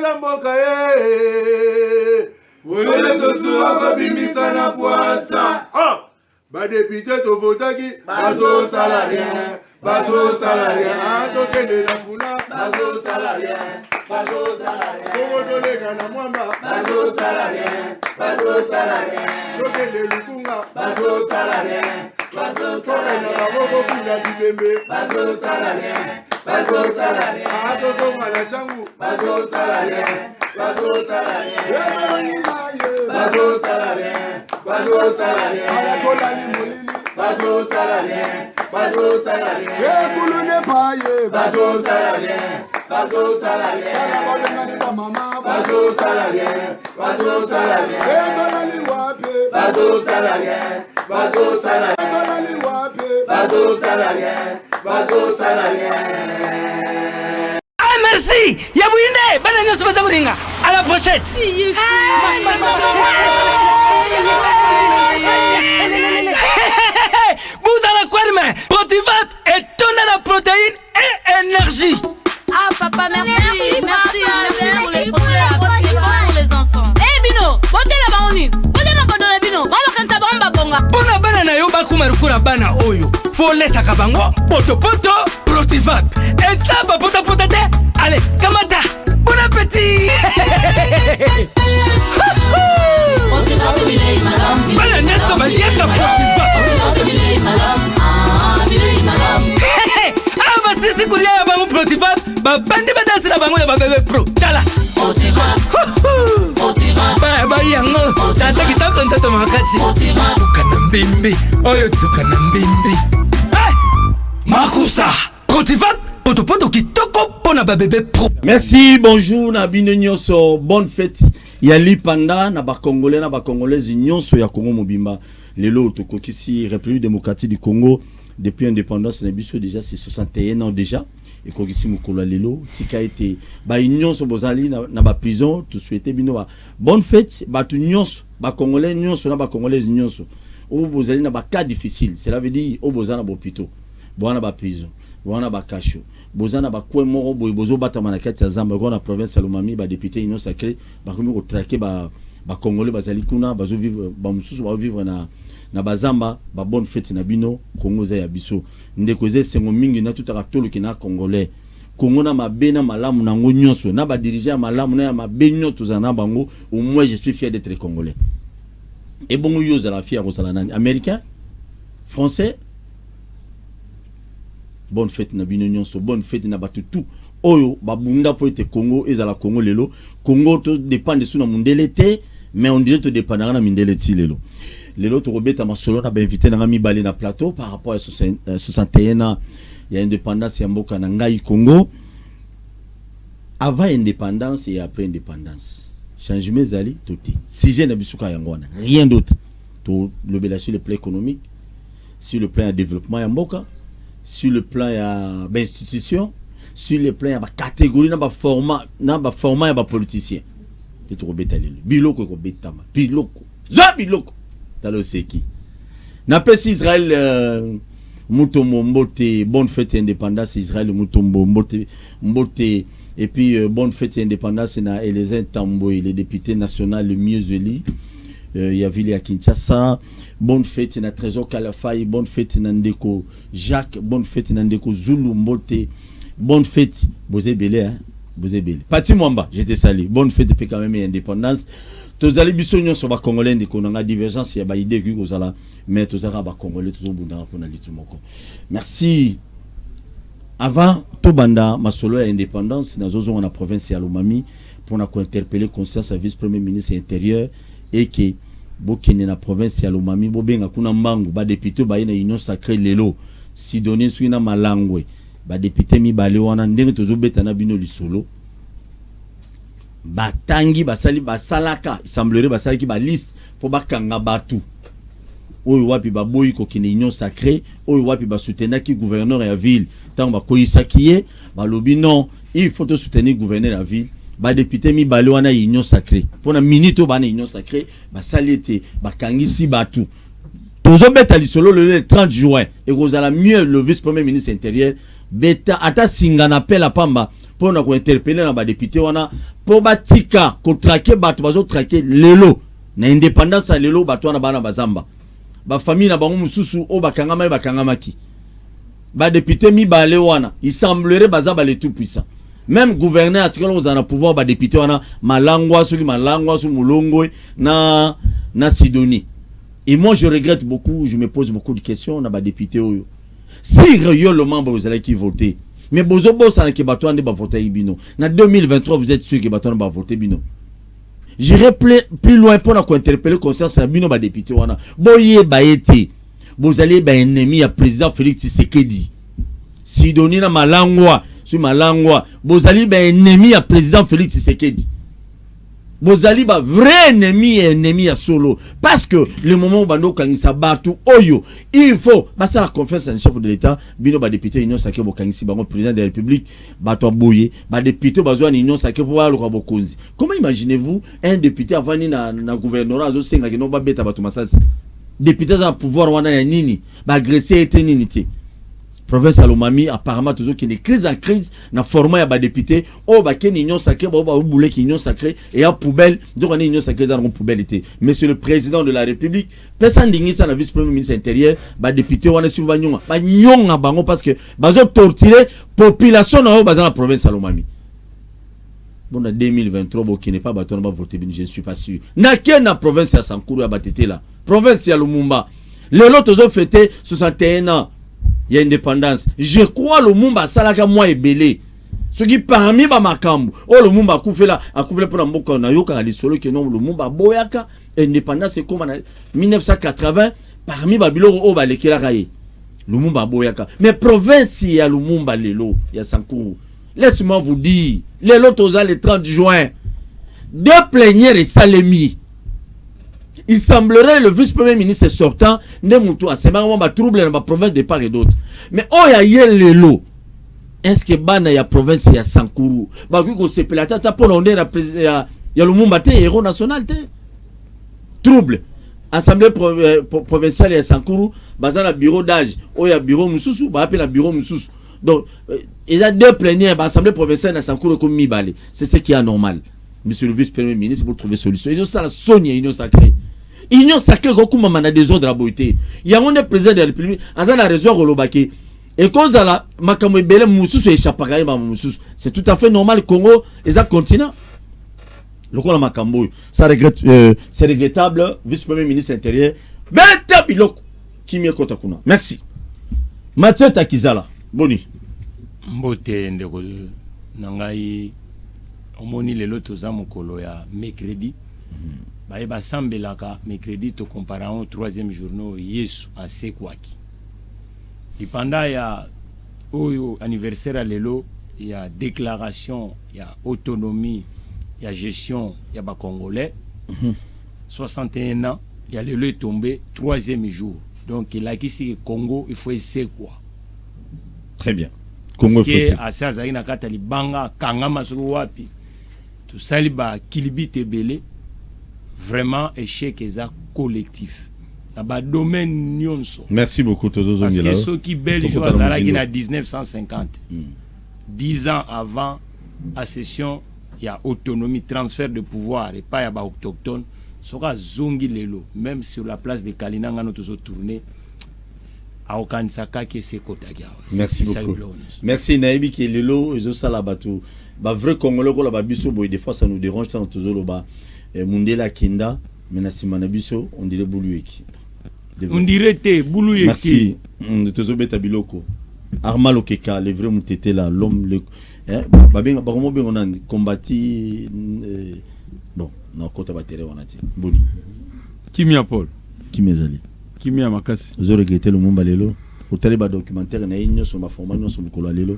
la mboka ye. Wele tosuaka bimisa na poasa. Ba député to votaki bazo salarien. Bazo salarien. Tokende na funa bazo salarien. Bazo salarien. Kongo tolega na mwamba bazo salarien. Bazo salarien. Tokende lukunga bazo salarien. Bazo salarien. Na maboko kula bibembe bazo salarien. Bazo salarien. Toto mwana changu bazo salarien. Bazo salarien. Bazo salarien. Bazo salarien. Alakola ni molili bazo salarien. Bazo salarien. Kulune paye bazo salarien. Bazo salarien. Alakola ni mama bazo salarien. Bazo salarien. Ekola ni wapi bazo salarien. Bazo salarien. Ekola ni wapi bazo salarien. Bazo salarien. Ah merci. Yabouinde bana nyoso bazakuringa. À la prochaine. Vous allez quoi demain? Protivap et tonne la protéine et énergie. Ah papa merci pour les pour les enfants. Eh Bino, bote la baoni. Bote na bodo Bino. Baba kanta bomba bonga. Bona bana na yo bakumarukura bana oyo. Faut laisser kabango poto Protivap. Et ça va pota te. Allez, kamata. Bon appétit. Bana nessa badiaka Protivap. Ah bah si kulia ya bango Protivap. Ba bande badansi na bango ya ba bébé pro. Tala. Protivap. Ba yango. Tata kitako ntoto makati. Tukana mbimbi. Oyo tukana mbimbi. Makusa. Protivap. Poto kitoko pona ba bébé pro. Merci, bonjour na bino nyonso, bonne fête. Yali panda na ba congolais na ba congolaises nyonso ya Congo mobimba. Lelo tokokisi République démocratique du Congo depuis indépendance na biso déjà c'est 61 ans déjà. Et kokisi mukolo lelo tika été ba nyonso bozali na ba prison tout souhaiter bino ba bonne fête ba tu nyonso ba congolais nyonso na ba congolaises nyonso. O bozali na ba cas difficile, cela veut dire o bozana ba hôpital, bona ba prison, bona ba cacho. Bozana ba kwe moro boy bozo batama na kati ya Zamba ko na province ya Lomami ba député union sacré ba komi ko traquer ba congolais bazali kuna bazo vivre ba mususu ba vivre na bazamba ba bonne fête na bino Congo za ya biso ndeko ze sengo mingi na tutaka tolo kina congolais Congo na mabena malamu na ngo nyonso na ba dirigeant malamu na ya mabenyo tozana bango au moins je suis fier d'être congolais et bongo yo za la fier ko sala nani américain français. Bonne fête na bino nyonso, bonne fête na batu tout. Oyo babunda po ete Congo ezala Congo lelo. Congo to dépend de sous na mundele te, mais on dirait to dépendra na mindele ti lelo. Lelo to robeta masolo na ba invité na ngami balé na plateau par rapport à 61 ans il y a indépendance ya mboka na ngai Congo. Avant indépendance et après indépendance. Changement zali toti. Sujet na bisuka yangwana, rien d'autre. To lobela sur le plan économique, sur le plan de développement ya mboka. Sur le plan d'institution, sur le plan de catégorie, dans le format de politicien. Et tu rebêtes à l'île. Biloko ko betama. Biloko. Biloko. Talo seki. N'appelle Israël Mutombo Mbote. Bonne fête indépendance Israël Mutombo Mbote. Et puis bonne fête indépendance na Eliezer Tamboy, le député national le mieux élu. Il y a Vili à Kinshasa. Bonne fête na Trésor Kalafai, bonne fête na Ndeko Jacques, bonne fête na Ndeko Zulu Mbote, bonne fête Bozé Belé hein, Bozé Belé. Pati Mwamba, je te salue. Bonne fête pe quand même indépendance. Tozali biso nyonso ba congolais ndeko na divergence ya ba idée ki kozala, mais tozaka ba congolais tozobunda pona litu moko. Merci. Avant to banda masolo ya indépendance na zozo na province ya Lomami pour na ko interpeller conscience à vice-premier ministre intérieur et que bokene na province ya Lomami bobenga kuna mbangu ba député ba ina union sacrée lelo si donner suina malangwe ba député mi bale wana ndenge tozobeta na bino lisolo batangi basali basalaka il semblerait basali ki ba liste pour bakanga batu oyo wapi ba boyi ko kine union sacrée oyo wapi ba soutenir ki gouverneur ya ville tant ba koyisa kiye ba lobi non il faut soutenir gouverneur ya ville. Ba député mi bale wana union sacrée pour na minute ba na union sacrée ba salete ba kangisi batu tozo beta lisolo le 30 juin et kozala mieux le vice-premier ministre intérieur beta ata singa na pela pamba pour na ko interpeller na ba député wana po batika ko traquer bato bazo traquer lelo na indépendance lelo bato na bana bazamba ba famille na bango mususu o bakangamaki ba député mibale wana il semblerait bazaba les tout puissants même gouverneur atikala ozana pouvoir ba député wana malangwa su mulongo na Sidonie. Et moi je regrette beaucoup, je me pose beaucoup de questions na ba député oyo si réellement vous allez qui voter mais bozo bosa na bato ande ba voter bino na 2023 vous êtes sûr que bato va voter bino. J'irai plus loin pour interpeller conscience à bino ba député wana boye ba été vous allez ba ennemi à président Félix Tshisekedi Sidonie na malangwa vous allez ba ennemi à président Félix Tshisekedi vous allez ba vrai ennemi à solo parce que le moment où bando kangisa batu oyo il faut passer la confiance en chef de l'état bino ba député union sacré bo kangisi bango président de la république bato boye ba député bazwa union sacré pour voir le bokonzi. Comment imaginez-vous un député avant na gouvernorat azo senga kino ba beta bato masasi député za pouvoir wana ya nini ba agresser ete nini te province Alomami apparemment toujours qui est crise en crise na format ya ba député o ba ken union sacrée ba boule ki union sacrée et à poubelle donc on union sacrée dans poubelle était monsieur le président de la république personne dingi ça la vice premier ministre intérieur ba député wana si ba nyonga bango parce que bazo torturer population na ba dans la province Alomami. Bon en 2023 bo qui n'est pas baton ba voter je suis pas sûr na ken na province ya Sankuru ya batete là province ya Lumumba les autres ont fêté 61 ans. Il y a indépendance. Je crois le Mumba salaka moi est belé. Ce qui parmi ba makambu. Oh le Mumba a couvert pour mboka na yoka ali solo que non le Mumba boyaka indépendance c'est comme en 1980 parmi babilo o ba lekela kaye. Le Mumba boyaka. Mais province il y a le Mumba lelo, il y a Sankuru. Laisse-moi vous dire, les lotos le 30 juin. Deux plénières et Salemi. Il semblerait le vice-premier ministre sortant ne moutou à c'est ma trouble dans la province de part et d'autre. Mais oh ya lelo. Est-ce que bana ya province ya Sankuru ba ko se pelata ta pour on ya Lumumba te héros national te. Trouble. Assemblée provinciale ya Sankuru bazana bureau d'âge oh ya bureau mususu ba appelle bureau mususu. Donc il y a deux plénières ba assemblée provinciale ya Sankuru comme mibale. C'est ce qui est anormal. Monsieur le vice-premier ministre pour trouver solution. Ils ont ça la Sonia union sacrée. Union sacrée comme mana désordre la beauté. Il y a un président de la République, azana raison rolobaki. Et cause à la makamwe bele mususu échappaka ba mususu. C'est tout à fait normal Congo et ça continent. Le Congo makambo, ça regrette c'est regrettable vice-premier ministre intérieur. Beta biloko kimie kota kuna. Merci. Mathieu Takizala. Boni. Mbote ndeko nangai omoni lelo toza mokolo ya mercredi. Baye basambelaka mercredi to comparant au troisième journaux Yesu asekwaki. Ipanda ya oyo anniversaire lelo ya déclaration ya autonomie ya gestion ya ba congolais 61 ans ya lelo est tombé troisième jour. Donc il a qu'ici Congo il faut essayer quoi. Très bien. Congo faut asa ina kata libanga kangama soko wapi. Tout ça liba kilibite belé. Vraiment échec collectif. Dans domaine nyonso. Merci beaucoup Tozo Parce que ceux qui belge Azaraki na 1950. 10 ans avant la session il y a autonomie transfert de pouvoir et pas y a ba autochtone sera zongi lelo même sur la place de Kalina ngano tozo tourner a okansaka ke se kotagia. Merci beaucoup. Merci Naibi qui lelo ezo sala bato ba vrai congolais ko la ba biso boy des fois ça nous dérange tant tozo loba Mundela Kinda, Menasima Nabiso, on dirait Boulueki. On dirait te Boulueki. Merci. De Tozobeta Biloko. Arma Lokeka, le vrai Moutete là, l'homme, le. On a combattu. Bon, on a côté batterie, on a dit. Boni. Kimia Paul. Kimezali. Kimia Makasi. Vous avez regretté le Mumba Lelo. Pour télé documentaire, on a une sur ma formation sur le Kola Lelo.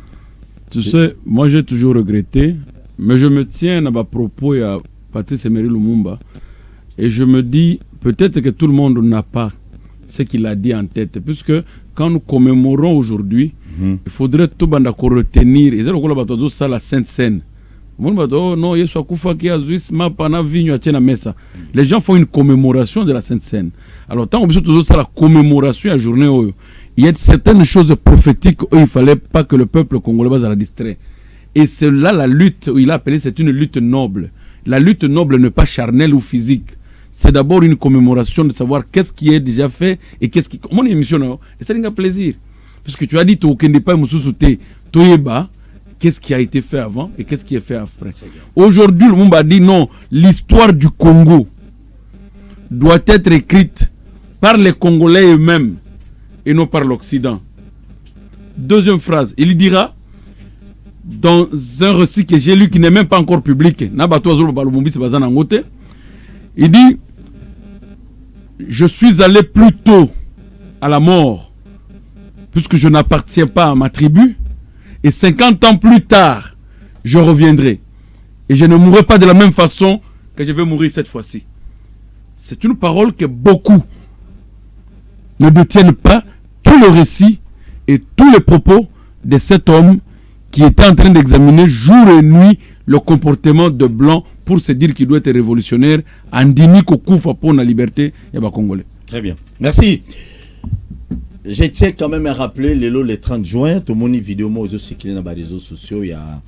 Tu sais, moi j'ai toujours regretté, mais je me tiens à ma propos à Patrice Emery Lumumba et je me dis peut-être que tout le monde n'a pas ce qu'il a dit en tête, puisque quand nous commémorons aujourd'hui, il faudrait tout le monde retenir. Et c'est la Sainte Seine. Les gens font une commémoration de la Sainte Seine. Alors tant que nous la commémoration à la journée, il y a certaines choses prophétiques où il ne fallait pas que le peuple congolais soit distrait. Et c'est là la lutte où il a appelé, c'est une lutte noble. La lutte noble n'est pas charnelle ou physique. C'est d'abord une commémoration de savoir qu'est-ce qui est déjà fait et qu'est-ce qui... Mon émission, et c'est un plaisir. Parce que tu as dit, qu'est-ce qui a été fait avant et qu'est-ce qui est fait après. Aujourd'hui, le monde a dit non, l'histoire du Congo doit être écrite par les Congolais eux-mêmes et non par l'Occident. Deuxième phrase, il dira dans un récit que j'ai lu qui n'est même pas encore public, il dit, je suis allé plus tôt à la mort puisque je n'appartiens pas à ma tribu, et 50 ans plus tard, je reviendrai. Et je ne mourrai pas de la même façon que je vais mourir cette fois-ci. C'est une parole que beaucoup ne détiennent pas tout le récit et tous les propos de cet homme qui était en train d'examiner jour et nuit le comportement de Blanc pour se dire qu'il doit être révolutionnaire, en dini kokufa pour la liberté et les Congolais. Très bien. Merci. Je tiens quand même à rappeler le 30 juin, tout le monde vidéo moi aussi qui est dans les réseaux sociaux, il y a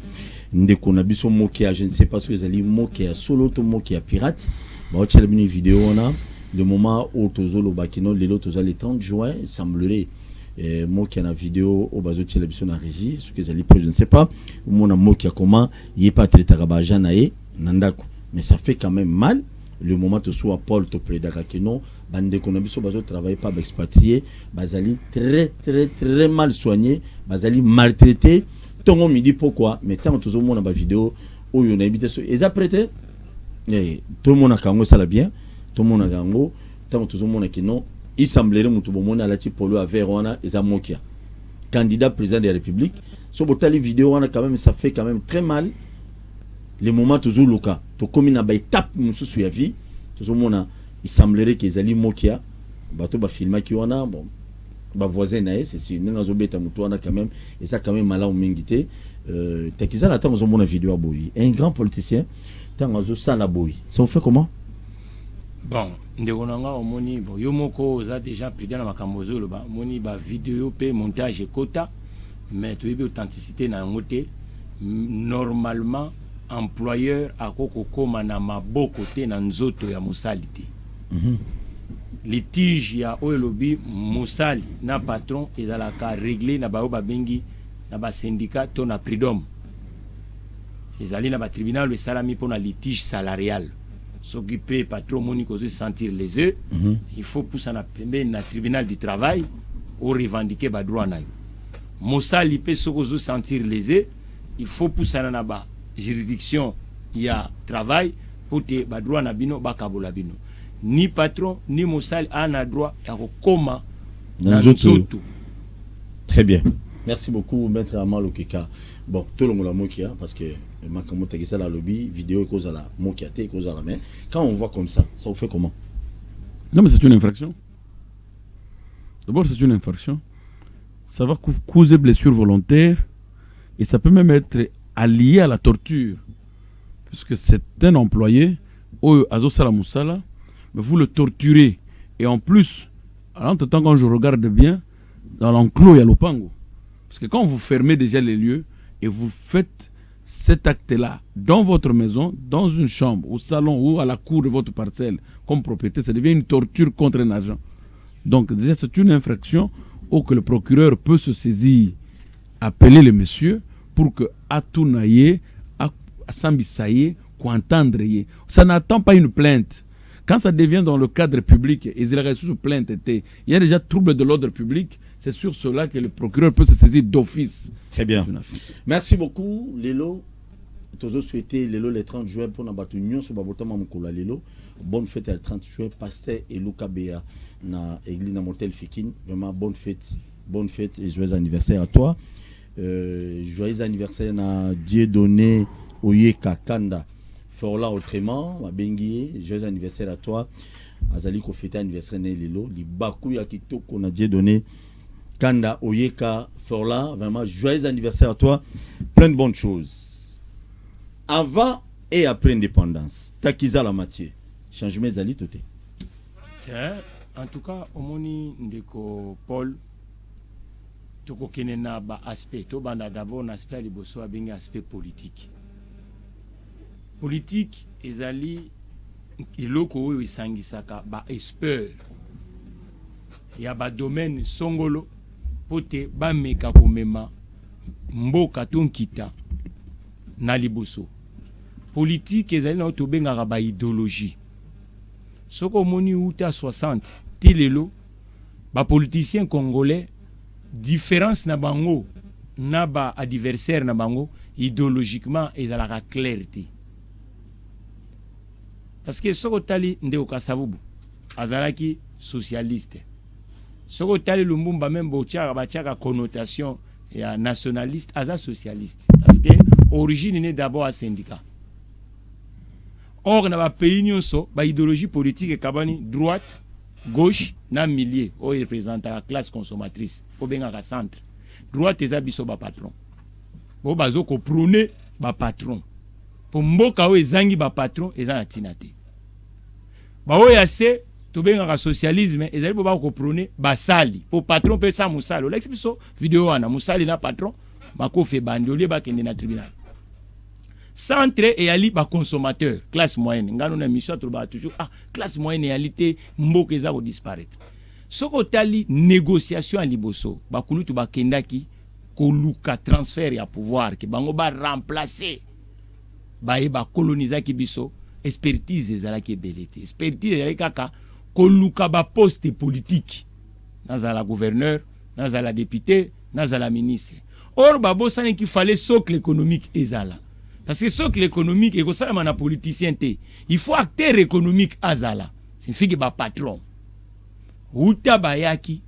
Ndekonabiso Mokia, je ne sais pas si vous allez Mokia solo to Mokia pirate. Bah tu as une vidéo on a le moment où Tozolo Bakino le 30 juin, il semblerait moi qui a une vidéo au bazo télévision en régie, ce que je ne sais pas, mon amour qui a comment, il est pas traité à Bajanae, Nandako, mais ça fait quand même mal le moment où soit Paul to prédaka que non, bande économique bazo travaille pas avec expatriés, bazali très mal soigné, bazali maltraité. Tongo me dit pourquoi, mais tant que tout le monde a ma vidéo où on a habité sur ils apprêté, tout le monde a kango ça la bien, tout le monde a kango, tant que tout le monde a que non. Il semblerait que tout le monde a la type polo à Verona et Zamokia. Candidat président de la République. Sur votre vidéo, on a quand même, ça fait quand même très mal. Les moments toujours le cas. Tout comme il a une étape, nous sous la vie. Tout le monde a, il semblerait qu'ils allaient Mokia. Bateau ba filma qui on a, bon, ba voisin nae, c'est si nous avons bêta mutu on a quand même, et ça quand même malin au mingité. Takiza la temps nous avons une vidéo à Boyi. Un grand politicien, tant nous avons ça la Boyi. Ça on fait comment? Bon. Ndekonanga omoni bon yomoko za déjà président na makambo zolo ba moni ba vidéo pe montage quota mais tu veux authenticité na ngote normalement employeur akoko koma na maboko te na nzoto ya musalité litige ya oelobi musali na patron ezalaka régler na ba bengi na ba syndicat to na prud'homme ezali na ba tribunal le salami pour na litige salarial. S'occuper patron monique se sentir les œufs, il faut pousser un tribunal du travail ou revendiquer ba droit na yo. Mosali peut se sentir les œufs, il faut pousser na ba juridiction il y a travail pour te ba droit na bino ba kabola bino. Ni patron ni mosali a na droit ya koma na nzoto. Très bien. Merci beaucoup maître Amal Okeka. Bon, tout le monde a mokia parce que Makamoto qui ça la lobby vidéo cause à la mokiaté cause à la main. Quand on voit comme ça vous fait comment? Non mais c'est une infraction. D'abord c'est une infraction. Ça va causer blessure volontaire et ça peut même être allié à la torture. Puisque c'est un employé au Azosala Moussala, mais vous le torturez et en plus, en tout temps quand je regarde bien, dans l'enclos il y a l'Opango. Parce que quand vous fermez déjà les lieux et vous faites cet acte-là dans votre maison, dans une chambre, au salon ou à la cour de votre parcelle, comme propriété, ça devient une torture contre un agent. Donc déjà c'est une infraction où que le procureur peut se saisir, appeler le monsieur pour que Atounaye, Sambisaye, qu'entendre. Ça n'attend pas une plainte. Quand ça devient dans le cadre public, et il reste sous plainte, il y a déjà trouble de l'ordre public. C'est sur cela que le procureur peut se saisir d'office. Très bien. Merci beaucoup, Lelo. Toujours souhaité Lelo le 30 juin pour nous battre union sur Babotama Moukoula Lelo. Bonne fête le 30 juin, pasteur et Luka Béa na église na Motel Fikin. Vraiment bonne fête et joyeux anniversaire à toi. Joyeux anniversaire na Dieudonné Oyeka Kanda. Forla Autrement, Mabengi, joyeux anniversaire à toi. Azali ko fête anniversaire na Lelo, li baku ya kitoko na Dieudonné Kanda Oyeka Forla, vraiment joyeux anniversaire à toi, plein de bonnes choses. Avant et après l'indépendance, Takiza la Mathieu, changement zali tout. Tiens, en tout cas, Omoni Ndeko Paul, tokokene na ba aspect to banda d'abord na aspect liboso abengi aspect politique. Politique ezali iloko oyo isangisaka ba espeur ya ba domaine songolo pote ba meka komema mboka tonkita na liboso. Politique ezali na to bengaka ba idéologie. Soko moni uta 60 tilelo ba politiciens congolais différence na bango na ba adversaire na bango idéologiquement ezalaka clarté. Parce que soko tali ndeko Kasavubu azalaki socialiste. Soko tali Lumbumba même bochaka bachaka connotation ya nationaliste aza socialiste parce que origine n'est d'abord à syndicat. Or na ba pays nyonso ba idéologie politique kabani droite, gauche na milieu o représente la classe consommatrice o benga ka centre. Droite eza biso ba patron. Bo bazo ko prôner ba patron. Po mboka o ezangi ba patron eza na tinate. Ba o yase to benga ka socialisme ezali bo ba ko prôner ba sali. Po patron pe sa musalo. L'ex biso vidéo wana musali na patron makofe bandoli ba kende na tribunal. Centre et ali ba consommateur classe moyenne ngano na mission to ba toujours classe moyenne réalité mboka eza ko disparaître. Soko tali négociation à liboso ba kulutu ba kendaki ko luka transfert ya pouvoir ke bango ba remplacer ba coloniser ki biso expertise ezala ki belete expertise ezala kaka ko luka ba poste politique nazala gouverneur nazala député nazala ministre. Or ba bosani ki fallait socle économique ezala. Parce que socle économique et que ça na politicien té il faut acteur économique azala signifie que ba patron uta bayaki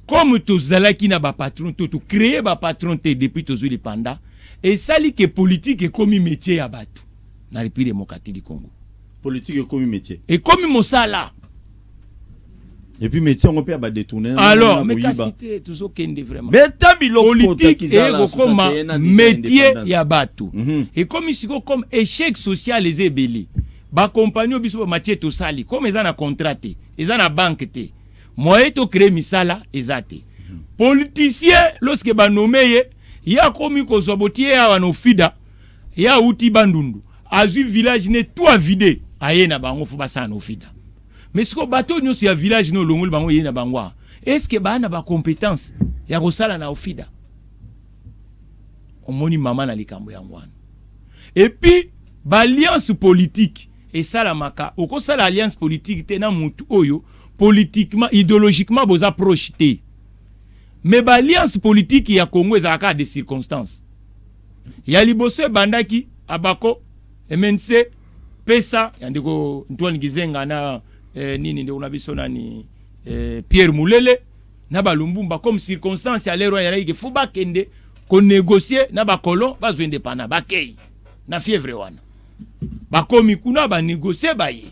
comme to zalaki na ba patron to créer ba patron té depuis to zuli panda et sali que politique est comme métier ya batu na République démocratique du Congo. Politique est comme métier et comme mosala et puis métier on peut pas détourner. Alors mais cité toujours kende vraiment mais tabilo politique est comme métier ya batu et comme ici comme échec social les ébélés ba compagnie biso ba métier to sali comme ils na contraté ils na banque té moyen to créer misala ezate politicien lorsque ba nommé ya komi ko zobotier ya wana ofida ya uti bandundu azu village ne tout a vidé aye na bango fu ba sana ofida. Mais ce que bateau nous sur village no longol bango yena bangwa est-ce que ba na ba compétence ya kosala na ofida omoni mama na likambo ya ngwana et puis ba alliance politique et ça la maka oko sala alliance politique te na mutu oyo politiquement idéologiquement boza projeté mais ba alliance politique ya Congo ezaka des circonstances ya liboso bandaki abako MNC pesa yandiko Antoine Gizenga na nini ndio unabiso nani Pierre Mulele na ba Lumbumba comme circonstance ya lero ya like faut ba kende ko négocier na ba colon ba zo indépendant ba kei na fièvre wana ba komi kuna ba négocier ba ye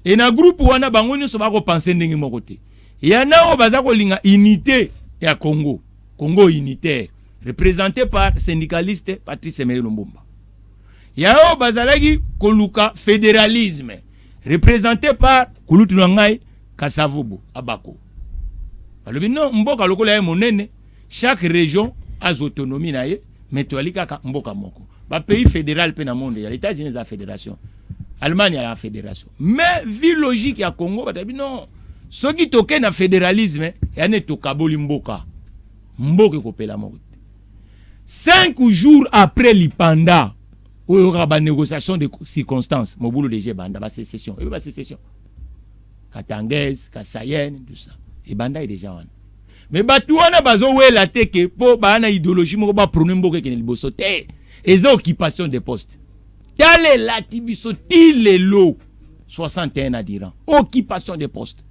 et na groupe wana bango nyoso ba ko penser ndenge moko te ya nao baza ko linga unité ya Congo unitaire représenté par syndicaliste Patrice Emery Lumbumba yao bazalaki ko luka fédéralisme représenté par Kulutu Ngai Kasavubu Abako. Alors non mboka lokola ya monene chaque région a son autonomie naie mais to alika mboka moko. Ba pays fédéral pe na monde ya les États-Unis la fédération. Allemagne a la fédération. Mais vie logique ya Congo batabi non soki toke na fédéralisme ya ne to kaboli mboka. Mboka ko pela moko. 5 jours après l'Ipanda où il y aura une négociation de circonstances, Mobulo DG Banda, la sécession. Et la sécession. Katangès, Kasayen, tout ça. Et Banda est déjà en. Mais Batouana Bazo, où est la teke pour Bana idéologie, on va prendre un boke qui est le bosso. Et les occupations des postes. Telle est la tibiso, il est l'eau. 61 à dire. Occupation des postes.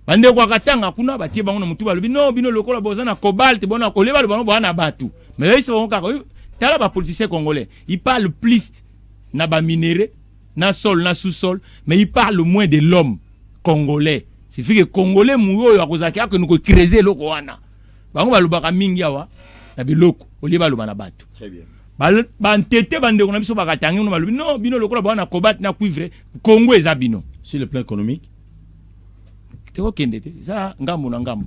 Bande kwa katanga kuna batie bango mutu balobi non bino lokola bozana cobalt bona koleba bano bana batu. Mais là ils sont kako tala ba politicien congolais, il parle plus na ba minéré, na sol, na sous-sol, mais il parle moins de l'homme congolais. C'est fait que congolais mouyo ya kozaki que nous creuser loko wana. Bango balobaka mingi awa na biloko, oliba loba na batu. Très bien. Ba ntete bande ko na biso bakatangi no balobi non bino lokola bana cobalt na cuivre, Congo eza bino. Sur le plan économique Teko kendete, ça ngambo na ngambo.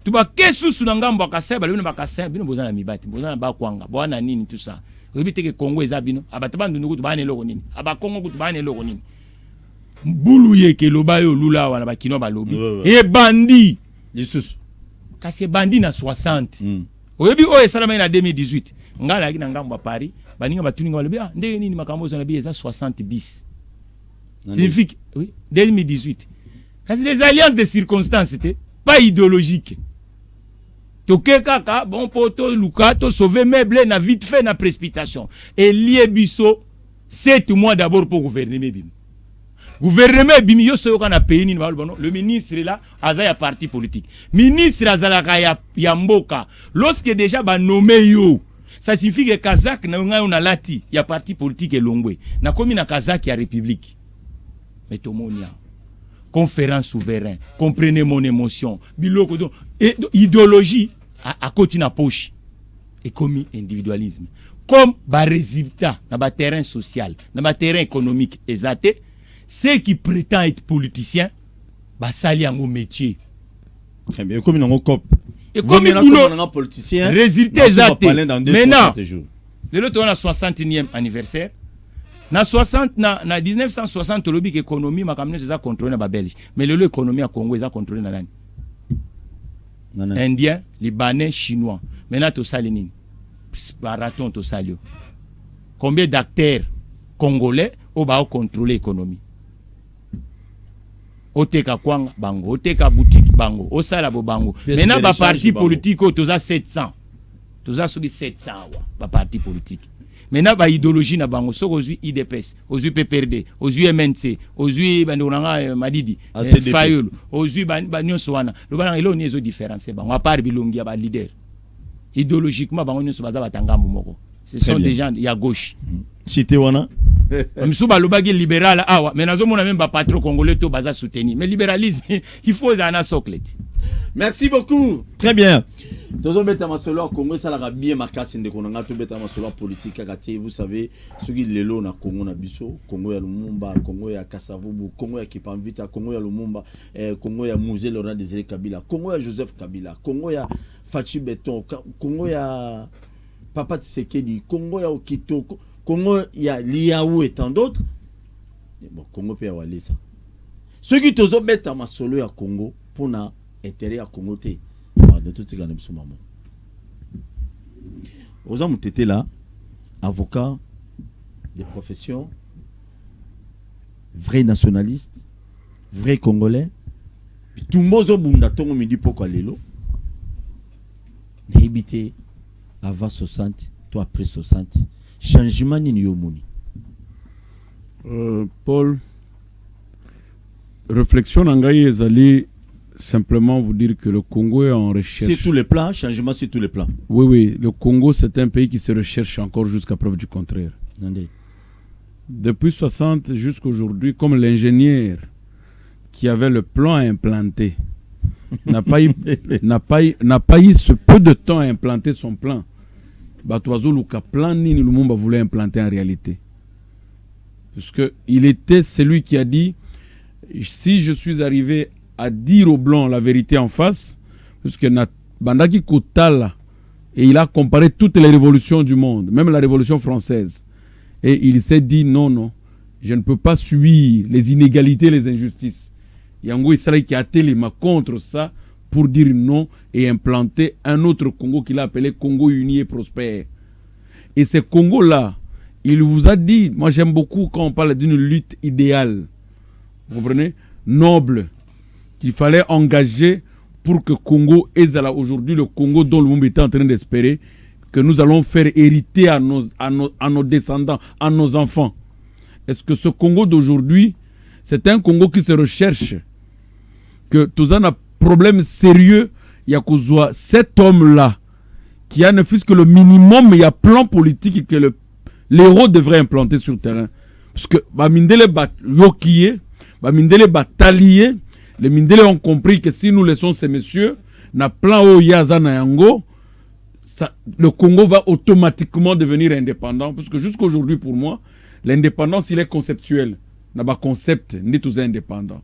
Tu vas qu'est-ce sous n'angambo kasser, bino bakasser, bino bozana mibati, bozana bakwanga, bozana nini tout ça. Rébité que Congo ezabino, abataba ndungu tubane loko nini, abakongo kutubane loko nini. Boulouye ke lobayo lula wana bakino balobi. Et bandi. Jesus. Kasi bandi na 60. Oyebi o esalama na 2018. Ngala ki na ngambo Paris, baninga batuninga balobi ah ndenge nini makambo zo na bi eza 60 bis. Signifie oui, 2018. Kasi des alliances de circonstances c'était pas idéologique. Toke kaka bon poto luka to sauver meuble na vite fait na précipitation. Et lié biso 7 mois d'abord pour gouverner bim. Gouvernement bimi yo soyo kana pays ni bon le ministre là azaya parti politique. Ministre azalaka ya mboka. Lorsque déjà ba nommé yo ça signifie que Kazakh na ngai on a lati ya parti politique elongwe. Na komi na Kazakh ya république. Mais tomonia conférence souverain, comprenez mon émotion, biloko donc idéologie à côté na poche et commis individualisme comme ba résultat na ba terrain social, na ba terrain économique exacté, ceux qui prétendent être politiciens ba sali en métier. Très bien, comme on cop. Et comme un politicien, résultat exacté. Maintenant, le on a 60e anniversaire. Na 60 na 1960 lobby économie makamne c'est ça contrôler na Belge mais le économie à Congo ça contrôler na nani Indien, Libanais, Chinois. Maintenant to salinine baraton to salio combien d'acteurs congolais au ba contrôler l'économie oteka kwanga bango oteka boutique bango osala bo bango maintenant ba parti politique to za 700 to za soki 700 wa ba parti politique. Maintenant, ba idéologie na bango so ozui IDPS, ozui PPRD, ozui MNC, ozui bandonanga Madidi, Fayulu, ozui nyonso wana. Le bana elo ni ezo différencier bango à part bilongi ya ba leader. Idéologiquement bango nyonso baza batangambo moko. Ce sont des gens ya gauche. Cité wana. Msu ba lobagi libéral awa, mais nazo mona même ba patron congolais to baza soutenir. Mais libéralisme, il faut un socle. Merci beaucoup. Très bien. Tozo beta masolo Congo ça la bien marqué de konanga to beta masolo politique kati vous savez ce qui lelo na Congo na biso Congo ya Lumumba Congo ya Kasavubu Congo ya Kipamvita Congo ya Lumumba Congo ya Musée Laurent Désiré Kabila Congo ya Joseph Kabila Congo ya Fachi Beton Congo ya Papa Tshisekedi Congo ya Okito Congo ya Liaou et tant d'autres. Bon Congo peut avoir ça. Ce qui tozo beta masolo ya Congo pour na intérêt à Congo té de tout ce qu'on a maman. Aux hommes étaient là, avocats, des professions, vrais nationalistes, vrais Congolais. Tout le monde bunda tongo midi pourquoi lelo. N'habité avant 60, toi après 60. Changement ni yomoni. Paul, réflexion n'angaye ezali. Simplement vous dire que le Congo est en recherche. C'est tous les plans, changement sur tous les plans. Oui, oui, le Congo c'est un pays qui se recherche encore jusqu'à preuve du contraire. Attendez. Depuis 60 jusqu'à aujourd'hui, comme l'ingénieur qui avait le plan implanté n'a pas eu ce peu de temps à implanter son plan. Batoazo Luka plan ni Lumumba voulait implanter en réalité. Parce que il était celui qui a dit si je suis arrivé à dire aux Blancs la vérité en face, parce que Bandaki Koutala, et il a comparé toutes les révolutions du monde, même la révolution française. Et il s'est dit non, je ne peux pas suivre les inégalités, les injustices. Yango Israël qui a téléma contre ça pour dire non et implanter un autre Congo qu'il a appelé Congo uni et prospère. Et ce Congo-là, il vous a dit, moi j'aime beaucoup quand on parle d'une lutte idéale, vous comprenez, noble, qu'il fallait engager pour que Congo est aujourd'hui le Congo dont le monde est en train d'espérer que nous allons faire hériter à nos descendants, à nos enfants. Est-ce que ce Congo d'aujourd'hui, c'est un Congo qui se recherche, que tout un problème sérieux, il y a cet homme-là, qui a ne fût-ce que le minimum, il y a plan politique que l'héros devrait implanter sur le terrain. Parce que Bamindele Yokiye, Bamindele Bataliye, les Mindele ont compris que si nous laissons ces messieurs, na plan Oyaza na Yango, le Congo va automatiquement devenir indépendant. Parce que jusqu'à aujourd'hui, pour moi, l'indépendance, il est conceptuel. N'a pas concept, ni tous indépendants.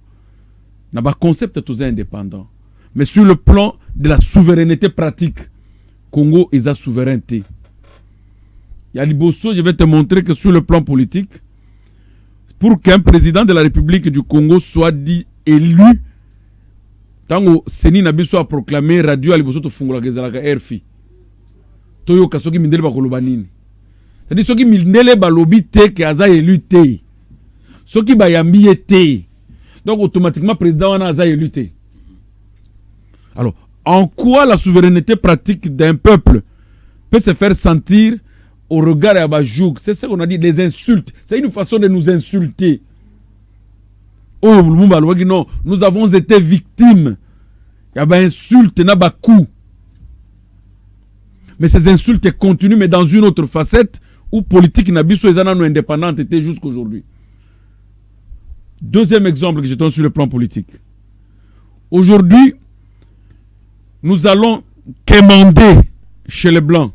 N'a pas concept, tous indépendants. Mais sur le plan de la souveraineté pratique, Congo est sa souveraineté. Yaliboso, je vais te montrer que sur le plan politique, pour qu'un président de la République du Congo soit dit élu, tango Seni Nabiso a proclamé radio Yaliboso to fungola gezalaka RFI. Toyo kasoki mindele ba koloba nini. C'est-à-dire soki mindele ba lobi te ke aza élu te. Soki ba yambi te. Donc automatiquement président wana aza élu te. Alors, en quoi la souveraineté pratique d'un peuple peut se faire sentir au regard de Abajouk? C'est ce qu'on a dit, les insultes. C'est une façon de nous insulter. Oh, non, nous avons été victimes. Il y a des insultes, il y a des coups. Mais ces insultes continuent, mais dans une autre facette où politique Nabiso et Zanano indépendante était jusqu'aujourd'hui. Deuxième exemple que je donne sur le plan politique. Aujourd'hui, nous allons quémander chez les Blancs,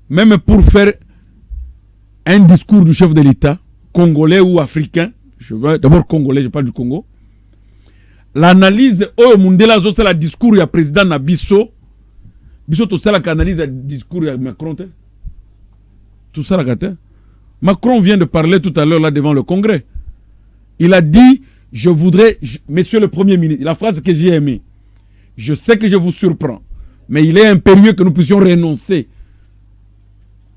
même pour faire un discours du chef de l'État, congolais ou africain, je veux d'abord congolais, je parle du Congo. L'analyse, oh, Mundela, c'est le discours du président Nabiso. Biso, tout ça, l'analyse du discours de Macron. Tout ça, la Macron vient de parler tout à l'heure là devant le Congrès. Il a dit, je voudrais, monsieur le Premier ministre, la phrase que j'ai aimée, je sais que je vous surprends, mais il est impérieux que nous puissions renoncer.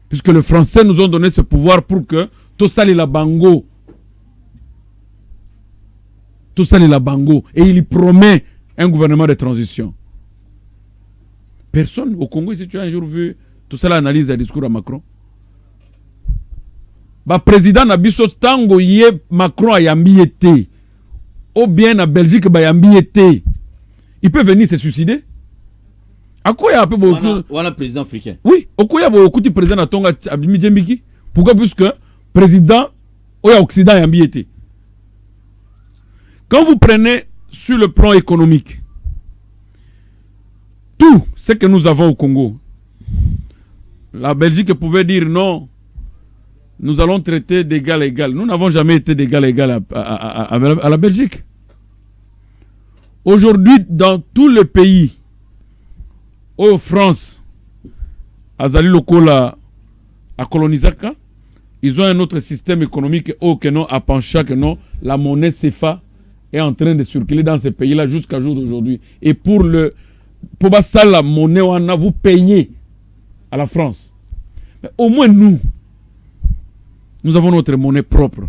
Puisque les Français nous ont donné ce pouvoir pour que tout ça, la bango. Tout ça, la bango. Et il promet un gouvernement de transition. Personne au Congo, si tu as un jour vu tout ça, l'analyse du discours à Macron. Le président Nabiso Tango yé Macron a yambi été. Ou bien en Belgique, yambi été. Il peut venir se suicider. À quoi il y a un peu beaucoup. Voilà président africain. Oui, au quoi il y a beaucoup de présidents à Tonga Abimi Djembiki. Pourquoi? Puisque président au Occident a été. Quand vous prenez sur le plan économique, tout ce que nous avons au Congo, la Belgique pouvait dire non, nous allons traiter d'égal à égal. Nous n'avons jamais été d'égal à égal à la Belgique. Aujourd'hui, dans tous les pays, au France, Azali Lokola, à Colonisaka, ils ont un autre système économique que non, à Pancha, que non, la monnaie CFA est en train de circuler dans ces pays-là jusqu'à jour d'aujourd'hui. Et pour ça, la monnaie, vous payez à la France. Mais au moins nous avons notre monnaie propre.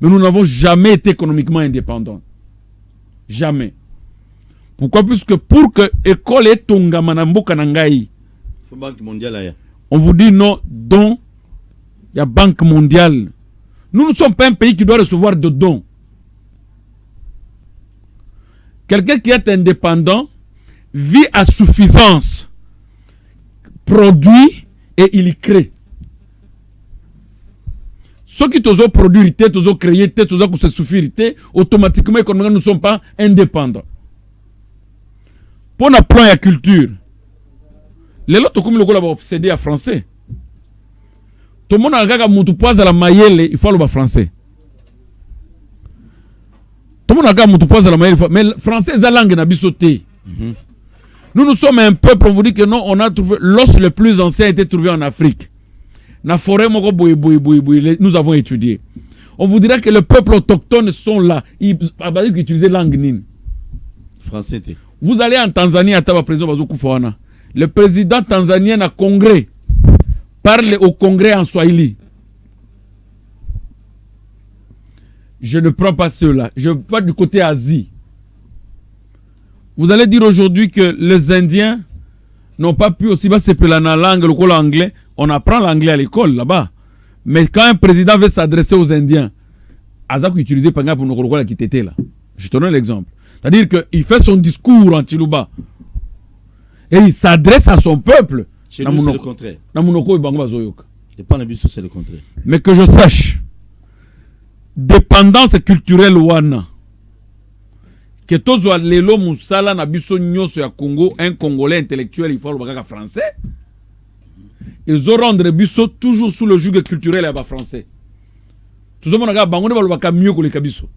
Mais nous n'avons jamais été économiquement indépendants. Jamais. Pourquoi? Puisque pour que l'école est Tonga Manamboka Nangai, on vous dit non, don, il y a Banque mondiale. Nous ne sommes pas un pays qui doit recevoir de dons. Quelqu'un qui est indépendant vit à suffisance, produit et il crée. Ceux qui ont produit, ont créé, ont se suffire, automatiquement, économiquement, nous ne sommes pas indépendants. Pour le plan de la culture, les autres comme le gars obsédé à français. Tout le monde a regardé mon poids à la maïelle, il faut le français. Tout le monde a regardé mon poids à la maïelle, mais le français est la langue n'a sauté. Nous sommes un peuple, on vous dit que non, on a trouvé l'os le plus ancien a été trouvé en Afrique. Na forêt nous avons étudié. On vous dirait que les peuples autochtones sont là. Ils utilisent langue nine. Français. Vous allez en Tanzanie à Taba président Bazou Koufawana. Le président tanzanien à Congrès parle au Congrès en Swahili. Je ne prends pas ceux-là. Je vais du côté Asie. Vous allez dire aujourd'hui que les Indiens n'ont pas pu aussi s'appeler la langue, le col anglais. On apprend l'anglais à l'école là-bas. Mais quand un président veut s'adresser aux Indiens, Azak utilisait par exemple pour nous qui était là. Je te donne l'exemple. C'est-à-dire qu'il fait son discours en Chiluba. Et il s'adresse à son peuple. Chez nous, c'est le contraire. Et pas c'est le contraire. Mais que je sache, dépendance culturelle ouana, que tozo lelo musala na biso nyoso ya Congo, un Congolais intellectuel, il faut le français. Ils ont rendre biso toujours sous le joug culturel à français. Tout le monde a mieux que les kabiso.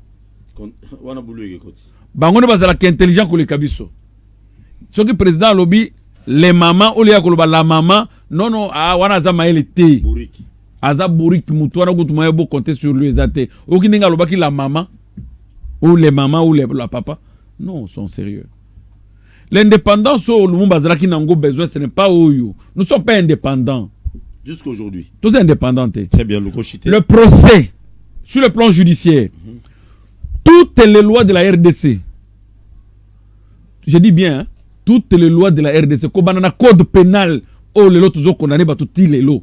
bango ne bazalaka intelligent koleka biso soki président alobi les mamans olia koloba la maman non wana aza mayele te aza bourrique mutu wana kutu moyen bo compter sur lui ezate oki ninga alobaki la maman ou les mamans ou la papa non sont sérieux. L'indépendance au Lumumba bazalaki nango besoin ce n'est pas oyo nous sommes pas indépendants jusqu'aujourd'hui tous indépendants. Très bien le procès sur le plan judiciaire toutes les lois de la RDC, je dis bien, hein, toutes les lois de la RDC, comme on a un code pénal, oh, les lois toujours condamnés, bah, toutes les lois,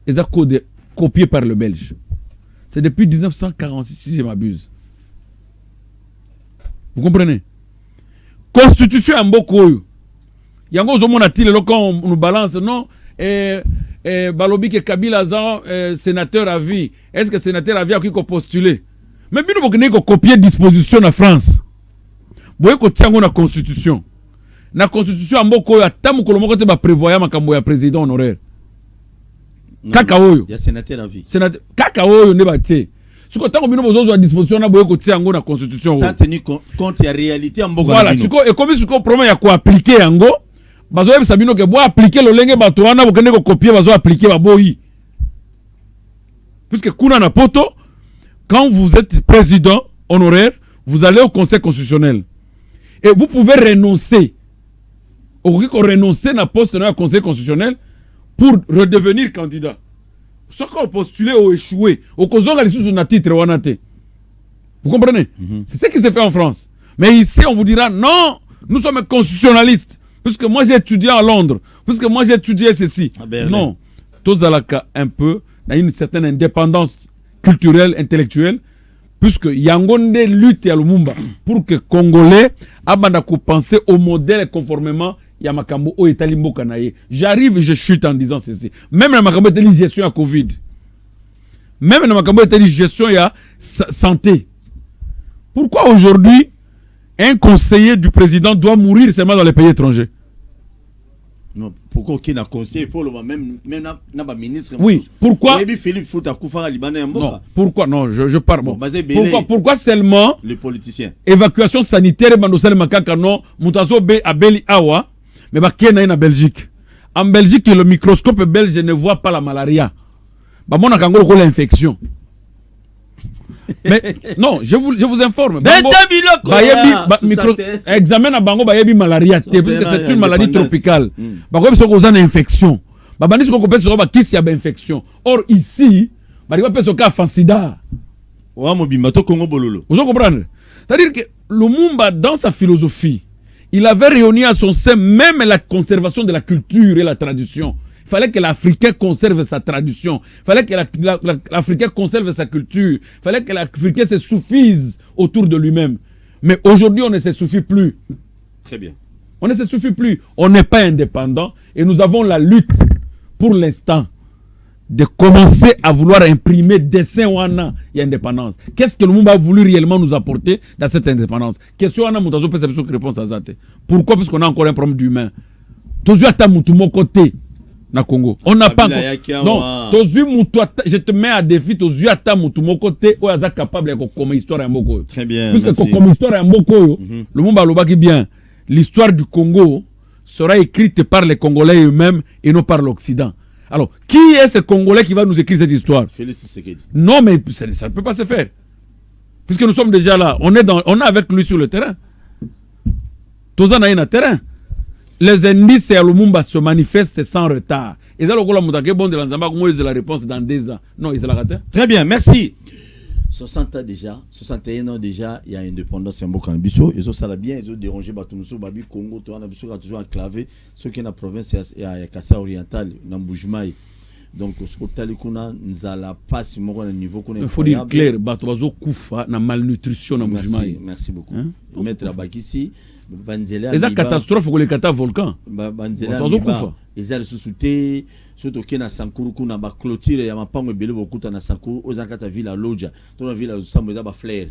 ils sont code copié par le Belge. C'est depuis 1946, si je m'abuse. Vous comprenez? Constitution en beaucoup. Il y a un moment quand on nous balance, non? Balobi que Kabila a sénateur à vie. Est-ce que sénateur à vie a qui postulé? Mais bien vous avez copier disposition en France. Vous avez copié la constitution. La constitution en beaucoup ya tamu kolomo kote ba prévoyant makambo ya président honoraire. Kakaoyo. Il y a sénateur à vie. Sénateur kakaoyo ne ba té. Si ko tango bino bozo à disposition na boye kotier yango na constitution. Ça tenir compte ya réalité en beaucoup. Voilà, siko et comme siko promet ya ko appliquer yango, bazo yeba sabino ke bo appliquer lo lenge bato wana bo kende ko copier bazo appliquer ba boyi. Puisque kuna na poto quand vous êtes président honoraire, vous allez au Conseil constitutionnel. Et vous pouvez renoncer. Vous pouvez renoncer à la poste dans le Conseil constitutionnel pour redevenir candidat. Ce qu'on postulé ou échoué, au cause de sous un titre ou un titre. Vous comprenez? C'est ce qui s'est fait en France. Mais ici, on vous dira non, nous sommes constitutionnalistes. Puisque moi j'ai étudié à Londres. Puisque moi j'ai étudié ceci. Non. Tous à la un peu, il y a une certaine indépendance culturelle, intellectuelle, puisque Yangonde lutte à Lumumba pour que Congolais abandonnent à penser au modèle conformément à Makambo au Italie Mbokanaye. J'arrive et je chute en disant ceci. Même dans Makambo Italie gestion à Covid. Même dans Makambo Italie gestion à santé. Pourquoi aujourd'hui un conseiller du président doit mourir seulement dans les pays étrangers? Non, pourquoi aucun conseil, il faut le même ministre. Oui, pourquoi? Non, pourquoi? Non, je parle. Bon. Pourquoi seulement les politiciens? Évacuation sanitaire, Moutazo B à Beli Awa, mais en Belgique. En Belgique, le microscope belge ne voit pas la malaria. Mon a l'infection. Mais non, je vous informe. Examen à Bango bayebi malaria parce que c'est une maladie tropicale. Bango beso ko une infection. Babani ko ko beso ba kisi ya infection. Or ici, bariba beso ka fansida. Wa mobimba to Congo bololo. Vous comprenez? C'est-à-dire que Lumumba dans sa philosophie, il avait réuni à son sein même la conservation de la culture et la tradition. Il fallait que l'Africain conserve sa tradition. Il fallait que l'Africain conserve sa culture. Il fallait que l'Africain se suffise autour de lui-même. Mais aujourd'hui, on ne se suffit plus. Très bien. On ne se suffit plus. On n'est pas indépendant. Et nous avons la lutte, pour l'instant, de commencer à vouloir imprimer dessin wana et indépendance. Qu'est-ce que le monde a voulu réellement nous apporter dans cette indépendance? Question wana moutazo peut savoir réponse à ça. Pourquoi? Parce qu'on a encore un problème d'humain. Tous à mon côté. Na Congo. On n'a pas encore. Non, je te mets à défi, à mon côté, où est capable de comme histoire à Moko. Très bien. Puisque comme histoire à Moko, le monde a bien. L'histoire du Congo sera écrite par les Congolais eux-mêmes et non par l'Occident. Alors, qui est ce Congolais qui va nous écrire cette histoire? Félix Tshisekedi. Non, mais ça ne peut pas se faire. Puisque nous sommes déjà là. On est avec lui sur le terrain. Tous en a un terrain. Les indices à Lumumba se manifestent sans retard. Et ça, de la réponse dans 2 ans. Non, ils ont la raté. Très bien, merci. 60 ans déjà, 61 ans déjà, il y a indépendance en Bokanbiso. Ils ont ça bien, ils ont dérangé Batumousso, Babi, Congo, Toanabiso, a toujours enclavé. Ceux qui sont dans la province, il y a Kassa oriental, Namboujmaï. Donc, au Talikuna, nous allons pas si mon niveau qu'on est. Il faut dire clair, Batoazo Koufa, na malnutrition, Namboujmaï. Merci beaucoup. Maître Abakissi. Et la catastrophe que les kata volcan. Banzela ezali sous-souté surtout que na Sankuru kuna ba clôture ya mapango ebele bokuta na Sankuru ozakata villa loja to na villa sambo za ba fleur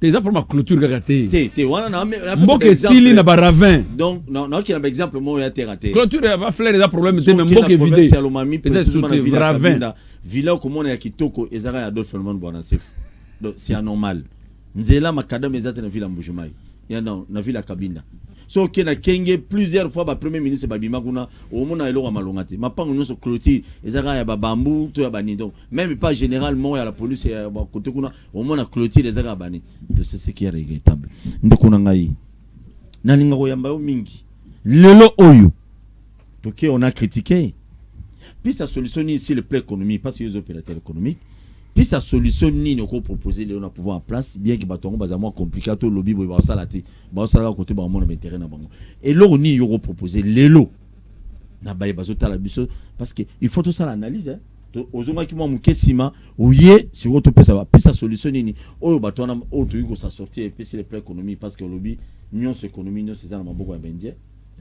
déjà pour ma clôture gagate te wana na mboke sili na ba ravin donc non qui na exemple mo ya terraté clôture ya ba fleur za problème te même mboke vidé c'est ravin villa comme on ya kitoko ezaka ya d'autres phénomènes bon c'est anormal. nzela makadam ezate na ville ya Mbujimai ya na ville ya Kabinda so ke na kenge plusieurs fois ba premier ministre babima kuna omona eloko malonga te mapango nyonso clôture ezaka ya babambu to ya bani donc même pas généralement ya la police ya ba côté kuna omona clôture ezaka bani de ce qui est regrettable ndeko na ngai nalinga koyamba yo mingi lelo oyo toke on a critiqué puis sa solution ni ici le plan économique parce que les opérateurs économiques puis sa solution ni ne ko proposer les on a pouvoir en place bien que batongo bazamo compliqué to lobby bo ba salati ba sala côté ba mon intérêt na bango et lo ni yo proposer lelo na baye bazota la biso parce que il faut tout ça l'analyse hein ozonga ki mo mukesima ouye si ko to pesa puis sa solution ni oyo batona o to ko sa sortir et puis c'est le plan économique parce que lobby union économique union c'est ça na maboko ya bendie ya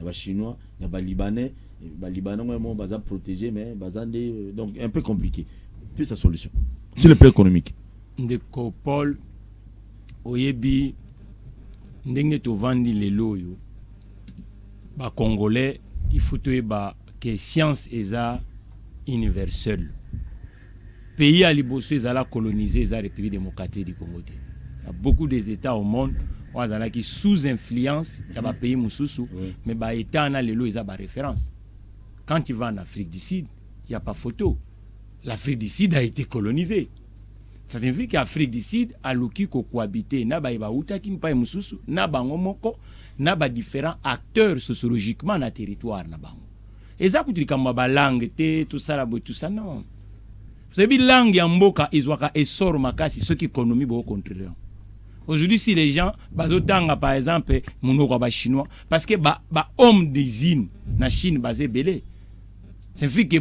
ba chinois ya ba libanais moi baza protégé mais bazande donc un peu compliqué puis sa solution c'est le plan économique ndeko Paul oyebi ndenge to vandi lelo yo ba congolais il faut to ba que science eza universelle pays à liboso ezala colonisé eza République démocratique du Congo. Il y a beaucoup des états au monde qui sous influence il y a ba pays mususu mais ba état na lelo eza ba référence. Quand tu vas en Afrique du Sud, il n'y a pas photo. L'Afrique du Sud a été colonisée. Ça signifie qu'Afrique du Sud a l'ouki cohabité. Naba iba utaki mpa mususu, naba ngomoko, naba différents acteurs sociologiquement na territoire na bango. Et ça coûte comme ba langue te tout ça là tout ça non. Vous savez langue ya mboka izwaka essor makasi ceux qui économie bo contraire. Aujourd'hui si les gens bazotanga par exemple monoko ba chinois parce que ba homme d'usine na Chine basé belé. C'est fait que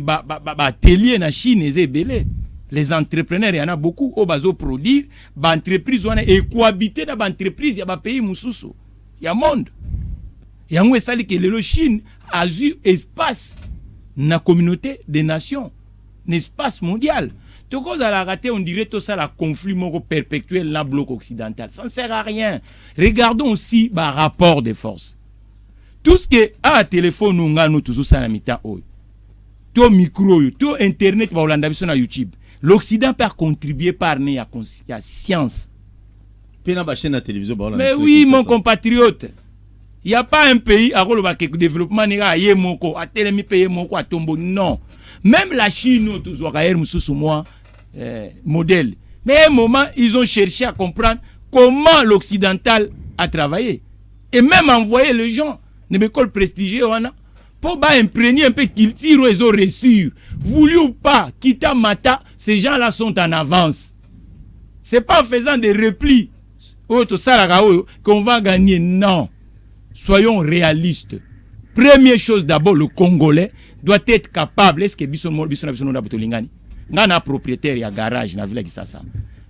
atelier na Chine est belé. Les entrepreneurs, il y en a beaucoup au bazo produire, ba entreprise on est cohabiter dans ba entreprise, il y a ba pays mususu. Il y a monde. Il y a un sali que le Chine a eu espace na communauté des nations, un espace mondial. Tout cause à la raté, on dirait tout ça la conflit perpétuel dans le bloc occidental. Ça ne sert à rien. Regardons aussi le rapport des forces. Tout ce que a téléphone nous toujours ça na mita oy. Tout micro, tout internet ba Hollande sur YouTube. L'Occident peut contribuer par ne ya science. Pena ba chaîne na télévision ba Hollande. Mais oui mon compatriote. Il y a pas un pays à rôle que développement nega yé moko, a télémi payer moko a tombo non. Même la Chine toujours a sous moi modèle. Mais à un moment ils ont cherché à comprendre comment l'occidental a travaillé et même envoyer les gens une école prestigieuse pour imprégner un peu qu'ils tirent ils ont reçu. Voulu ou pas, Kita Mata, ces gens-là sont en avance. C'est pas en faisant des replis qu'on va gagner. Non. Soyons réalistes. Première chose d'abord, le Congolais doit être capable. Est-ce que Ngana propriétaire, il y a garage dans la ville de Sasa.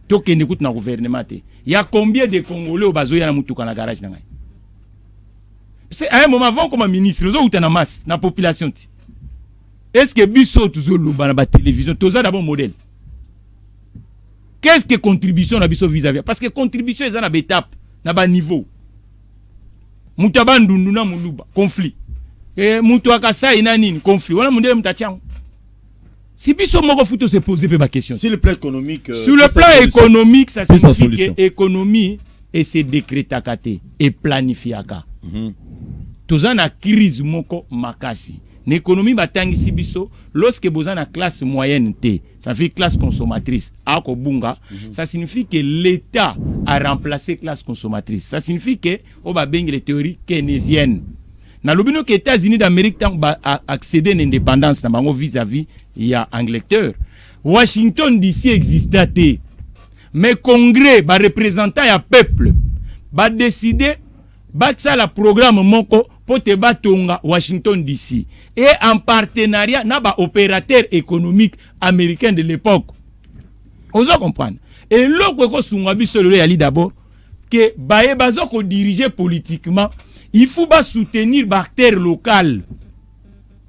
Toke n'écoute dans le gouvernement. Il y a combien de Congolais au bazo ya mutuka na garage na ngai? C'est à un moment avant comme ministre, ils ont une masse dans la population. Est-ce que biso toujours le dans la télévision, tout ça d'abord modèle. Qu'est-ce que contribution na biso vis-à-vis? Parce que contribution est na étape, na bas niveau. Mutaba ndunduna muluba, conflit. Et mutu akasa ina nini, conflit. Wala mundele mutachango. Si biso moko futo se poser la question. Sur le plan économique, sur le plan économique, ça signifie que l'économie et se décrétakate et planifiaka. Toza na crise moko makasi. L'économie batangisi biso lorsque boza na classe moyenne T, ça fait classe consommatrice. Ako bunga, ça signifie que l'État a remplacé classe consommatrice. Ça signifie que on va bengi les théories keynésiennes. Na lobino que États-Unis d'Amérique tant ba accéder à l'indépendance na bango vis-à-vis il y a Angleterre. Washington DC existait. Mais Congrès ba représentant ya peuple ba décider ba ça la programme moko pour te batonga Washington DC et en partenariat na ba opérateur économique américain de l'époque. On doit comprendre. Et l'autre ko sunga biso le yali d'abord que ba bazo ko diriger politiquement, il faut ba soutenir ba acteurs locaux.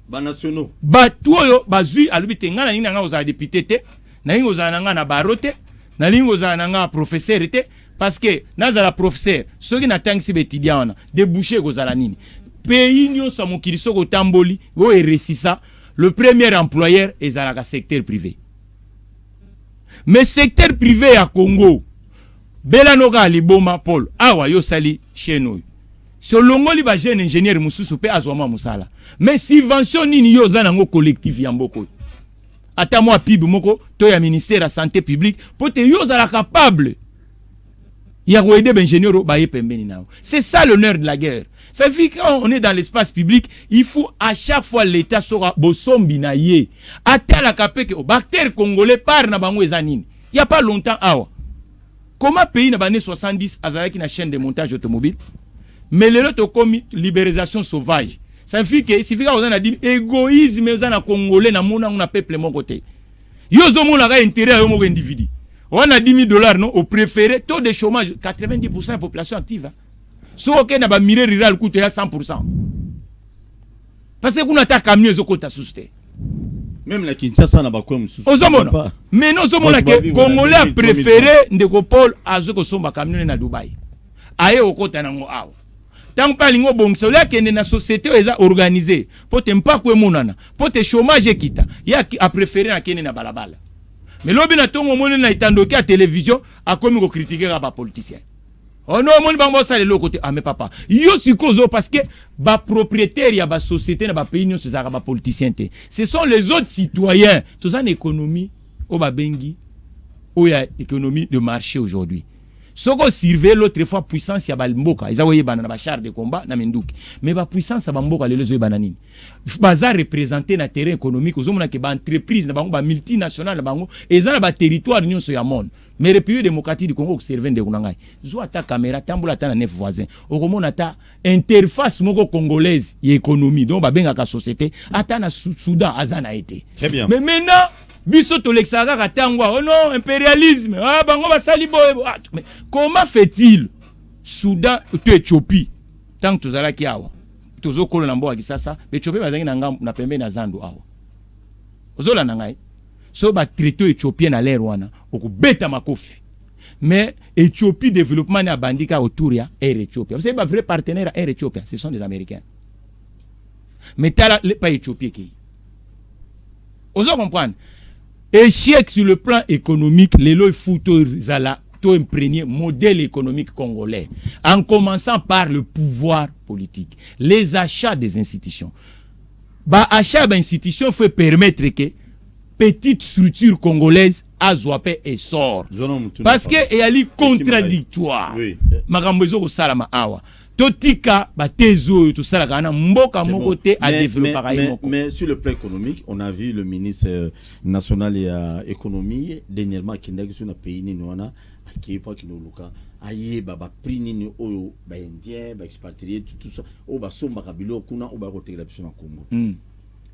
Ba nationaux. Ba toyo ba zui alubite ngana ni nga oza député te, na ngo za nga na barote, na ngo za nga professeur te. Parce que nazala professeur, ceux qui n'attendent si étudiants déboucher gozala nini. Pays nyo sa mokiliso ko tamboli, go eresisa, le premier employeur est le secteur privé. Mais secteur privé à Congo, belanoka liboma Paul awa yo sali cheno solongoli ba jeune ingénieur mususu pe azwama musala mais subvention nini yo za nango collectif ya mboko ata moi pib moko to ya ministère ya santé publique pour te yo za capable ya ko aider ingénieur ba yepembeni nao. C'est ça l'honneur de la guerre. Ça veut dire qu'on est dans l'espace public, il faut à chaque fois l'État sera bosombi na ye ata la capé que bactère congolais par na bango ezanini. Il y a pas longtemps awa. Comment pays na bané 70 azalaki na chaîne de montage automobile mais le lot comme libéralisation sauvage. Ça veut dire que si on a dit égoïsme na congolais na mona on a peuple mon côté. Yo zo mona ka intérêt à mo individu. On a 10 000 $ non au préféré taux de chômage 90% de la population active. Hein. So ok na ba mire rural coûte à 100%. Parce que kuna ta camion zo kota susté. Même la Kinshasa na ba kwa mususu. Ozomona. Mais non ozomona que congolais a préféré ndeko Paul azoko somba camion na Dubaï. Aye okota nango awo. Tant pas lingo bongso la kende na société eza organisée pour te mpakwe monana pour te chômage kita ya a préféré na kende na balabala mais lobi na tongo moni na itandoki à télévision a komi ko critiquer ba politicien oh non moni bango ça le côté ah mais papa yo sikozo parce que ba propriétaire ya ba société na ba pays nyonso za ba politicien te ce sont les autres citoyens tout ça en économie o ba bengi o ya économie de marché aujourd'hui. Soko surveille l'autre fois puissance ya balmboka ils awoye bana na ba char de combat na menduki mais ba puissance ya bamboka lelo zo bananini baza représenter na terrain économique ozomona ke ba entreprise na bango ba multinationale na bango eza na ba territoire nyonso ya monde mais République démocratique du Congo servent de kunangai zo ata caméra tambola ata na neuf voisins okomona ta interface moko congolaise ya économie donc ba benga ka société ata na Soudan azana été très bien mais maintenant biso to lexaga katangwa oh non impérialisme ah bango basali boye mais comment fait-il Soudan to Éthiopie tant que tozala ki awa tozo kolo na mboka kisasa Éthiopie bazangi na ngambu na pembe na zandu awa ozola na ngai so ba traité éthiopien na l'air wana okubeta makofi mais Éthiopie développement na bandika autour ya Air Ethiopia vous savez ba vrai partenaire à Air Ethiopia ce sont des Américains mais tala pas Éthiopie qui ozo comprendre. Échec sur le plan économique, les lois foutent zala to imprégner modèle économique congolais en commençant par le pouvoir politique, les achats des institutions. Ba achat d'institutions faut permettre que petite structure congolaise azwape et sort parce que y a li contradictoire. Makambo ezo ko salama awa. Totika batezo tout ça la mboka moko te à développer mais sur le plan économique on a vu le ministre national et économie dernièrement qui n'a sur na pays ni wana qui pas qui nous loka aye ba prix ni oyo ba indien ba expatrié tout ça o ba somba kabilo kuna o ba côté la biso na Congo.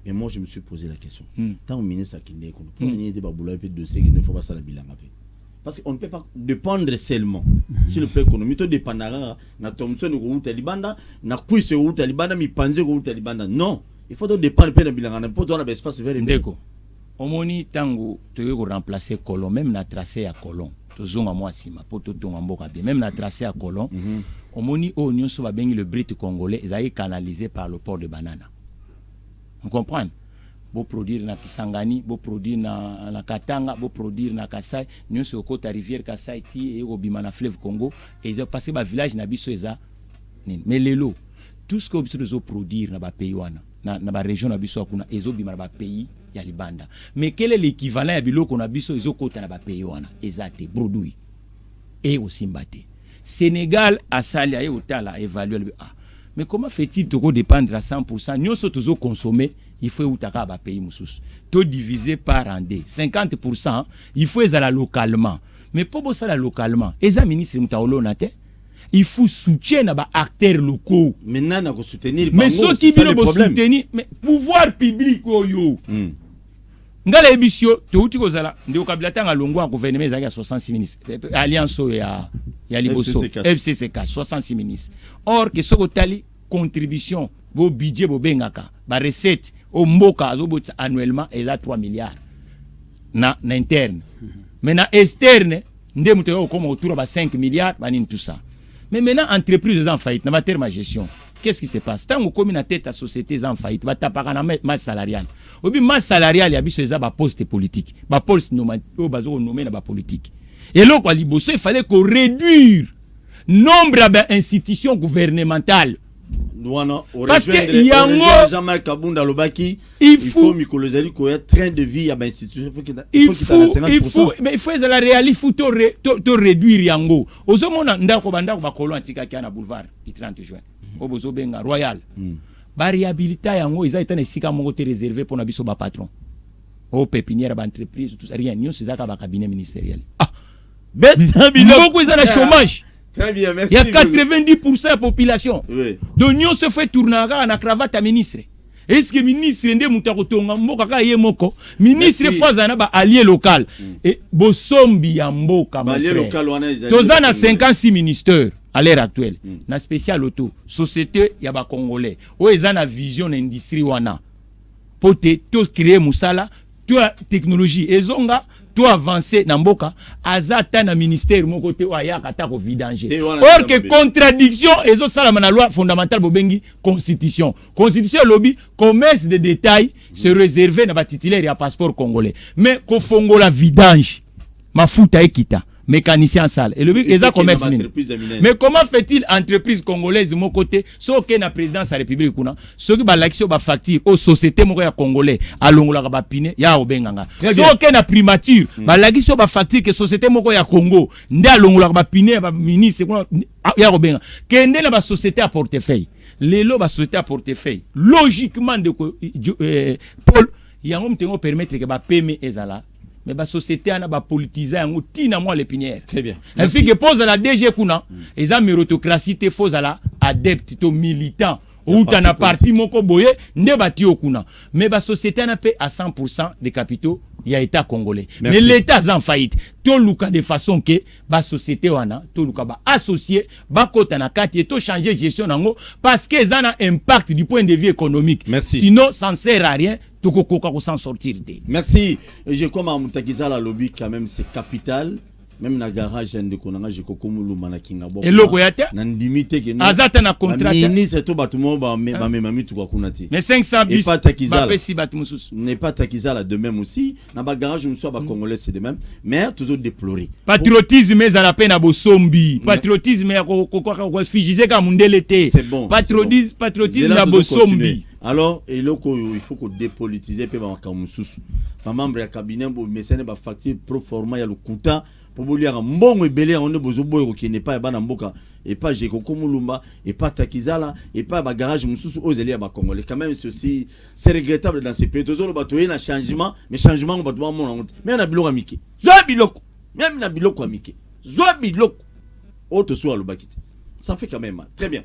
Mais moi je me suis posé la question tant au ministre qui n'est qu'on pour ni de ba boulot pe dossier qui ne faut pas ça la bilanga pe. Parce qu'on ne peut pas dépendre seulement sur le plan économique. On dépendra na Thomson ou Talibanda, na Kuise ou Talibanda, mi Panze ou Talibanda. Non, il faut donc dépendre de Bilangana pour donner l'espace vers les Ndeko. Omoni tango tu veux remplacer Colon, même na tracé à Colon. Tu zonga moi sima pour tout ton mboka bien. Même na tracé à Colon. Omoni au Union so va bengi le Brit congolais, ils a canalisé par le port de Banana. Vous comprenez? Bo produire na Kisangani, bo produire na Katanga, bo produire na Kasai, nous sur côte rivière Kasai ti et au bimana fleuve Congo et ils ont passé ba village na biso eza. Mais lelo tout ce que biso produire na ba pays wana na ba région na biso kuna ezo bimana ba pays ya libanda. Mais quel est l'équivalent ya biloko na biso ezo kota na ba pays wana ezate brodui et au Simbate. Sénégal a sali a otala évaluer mais comment fait-il to dépendre à 100% nous sommes toujours consommer il faut outaka ba pays mususu to diviser par en deux 50% il faut ezala localement mais pour ça localement eza ministre mutaolo na te il faut soutien na ba acteurs locaux maintenant na ko soutenir mais ceux qui bino bo soutenir mais pouvoir public oyo ngala ebisio to uti ko zala ndio kabila tanga longwa gouvernement ezaki 66 ministres alliance ya liboso FCCK 66 ministres or que soko tali contribution bo budget bo bengaka ba recette au mboka azobota annuellement et là 3 milliards na interne mais na externe ndé muto comme autour de 5 milliards banine tout ça mais maintenant entreprise en faillite na matière de gestion qu'est-ce qui se passe tant que na tête à société en faillite ba tapaka na masse salariale obi masse salariale ya biso eza ba poste politique ba poste nomé o bazo nomé na ba politique Et là, il fallait qu'on réduise le nombre d'institutions gouvernementales. Parce que Jean-Marc Kabunda Lobaki, il faut train de vie à l'institution. Il faut la réalité, il faut te réduire yango. Ozomona ndako bandako bakolo antika kia na boulevard le 30 juin. Obozo benga royal. Ba réhabilita yango ils étaient esika moko te réservé pour na biso ba patron. Au pépinière ba entreprise tout ça rien nyo c'est ça ka ba cabinet ministériel. Ah. Beaucoup ils ont le chômage. Très bien, merci. Il y a 90% de la population. Oui. Donc, nous se fait tourner à cravate à ministre. Est-ce que le ministre est ministre est allié local. Et Bosombi Yamboka, mon frère. Tozan a 56 ministères à l'heure actuelle. Na spécial auto. Société, il y a Congolais. Où ils ont la vision d'industrie wana. Pour créer Moussala, toi technologie. Et zonga. Tout avancé dans Mboka, azata na ministère mon côté oya kata ko vidanger. Or que contradiction ezo sala na loi fondamentale bobengi constitution. Constitution lobby commerce de détail se réserver na ba titulaire ya passeport congolais. Mais ko fongola vidange. Mafuta ekita. Mécanicien en salle. Et le but, ils commerce. Mais comment fait-il entreprise congolaise mon côté, sauf que la présidence de la République, ceux qui ont l'action de facture aux sociétés congolaises, à l'ongola bapine, ya obenganga. Sauf que la primature, l'action de facture que société ya Congo, nda l'ongola bapine, ministre, ya obenganga. Kende la société à portefeuille. Les lots de société à portefeuille. Logiquement, Paul, il y a un moment permettre que la PME est là. Mais la société a politisé un outil à moi l'épinière. Très bien. Elle fait que pose à la DG Kuna, et ça méritocratie te faux à la adepte to militant ou t'en as parti moko boye ne bati okuna. Mais la société a paie à 100% des capitaux il y a état congolais. Mais l'état est en faillite. To luka de façon que la société wana to luka ba associé ba kota na kati et to changer gestion nango parce que ça a un impact du point de vue économique. Merci. Sinon ça ne sert à rien. S'en sortir. Merci. Je comme à Moutakiza la lobby quand même c'est capital. Même na garage de Konanga je kokomulu manakinga bo. Et loko yata. Na ndimité que azata na contrat. Ministre to batumo ba mami to kunati. Mais 500 bis. Pas Takiza. N'est pas Takiza la de même aussi. Na ba garage nous ba congolais c'est de même. Mais toujours déploré. Patriotisme mais à la peine à Bosombi. Patriotisme à ko figiser ka mundelete. C'est bon. Patriotisme à Bosombi. Alors, il faut qu'on dépolitise peu ma membre du cabinet pour mécène ba facture pro forma ya lokuta pour bolia mbongo ebele on ne bozoboy qui n'est pas bana mboka et pas Jeko Komulumba et pas Takizala et pas ba garage mususu ozeli ya ba congolais quand même ceci c'est regrettable dans ces pays tozolo batoye na changement mais changement on va devoir mon mais on a biloko amiki zwa biloko même na biloko amiki zwa biloko autre soit le bakite ça fait quand même mal. Très bien.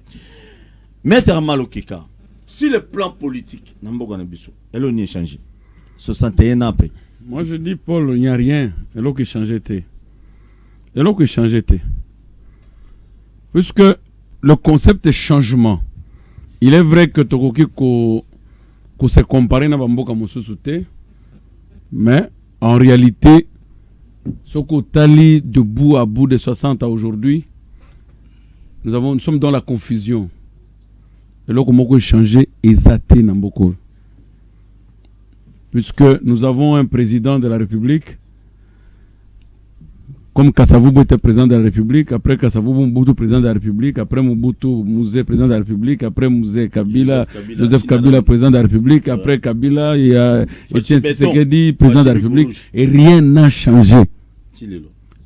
Maître Malokeka sur le plan politique, elle a changé. 61 ans après. Moi je dis, Paul, il n'y a rien. Elle a changé. Elle a changé. Puisque le concept de changement, il est vrai que Tokoki s'est comparé à Bamboka Moussousouté, mais en réalité, ce qu'on tali de bout à bout de 60 à aujourd'hui, nous sommes dans la confusion. Et là, comment changer exactement beaucoup. Puisque nous avons un président de la République, comme Kassavou était président de la République, après Kassavou Mobutu président de la République, après Mobutu Mouzé président de la République, après Mouzé Kabila, Joseph Kabila président de la République, après Kabila, il y a Etienne Tshisekedi président de la République, et rien n'a changé.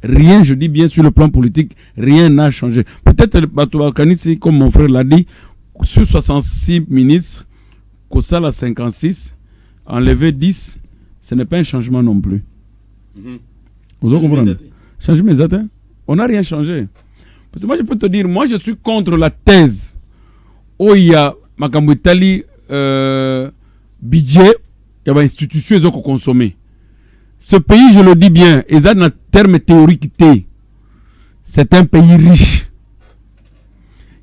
Rien, je dis bien sur le plan politique, rien n'a changé. Peut-être Batouakani, comme mon frère l'a dit, sur 66 ministres, Kossala 56, enlever 10, ce n'est pas un changement non plus. Vous comprenez? Changement exact. On n'a rien changé. Parce que moi je peux te dire, moi je suis contre la thèse où il y a Makambouitali budget, il y a une institution qui ont consommé. Ce pays, je le dis bien, et ça dans terme théorique, c'est un pays riche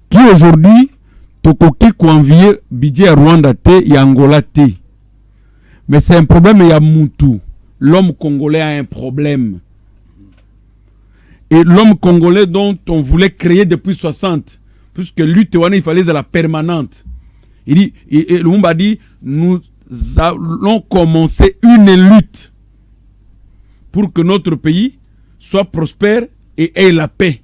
qui aujourd'hui Tokoki envier budget à Rwanda et Angola te. Mais c'est un problème, il y a Moutou. L'homme congolais a un problème. Et l'homme congolais dont on voulait créer depuis 60, puisque lutte, il fallait la permanente. Il dit, et Lumumba dit, nous allons commencer une lutte pour que notre pays soit prospère et ait la paix.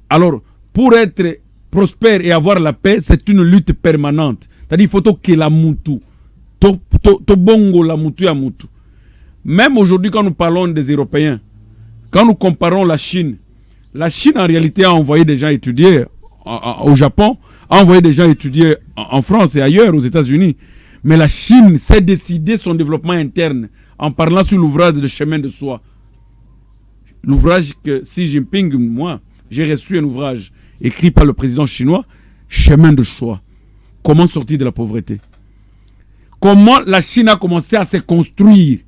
Alors, pour être prospère et avoir la paix, c'est une lutte permanente. C'est-à-dire qu'il faut que la mutu, to bongo la mutu ya mutu. Même aujourd'hui, quand nous parlons des Européens, quand nous comparons la Chine en réalité a envoyé des gens étudier au Japon, a envoyé des gens étudier en France et ailleurs, aux États-Unis. Mais la Chine s'est décidé son développement interne en parlant sur l'ouvrage de Chemin de Soi. L'ouvrage que Xi Jinping, moi, j'ai reçu un ouvrage écrit par le président chinois, Chemin de Soi. Comment sortir de la pauvreté? Comment la Chine a commencé à se construire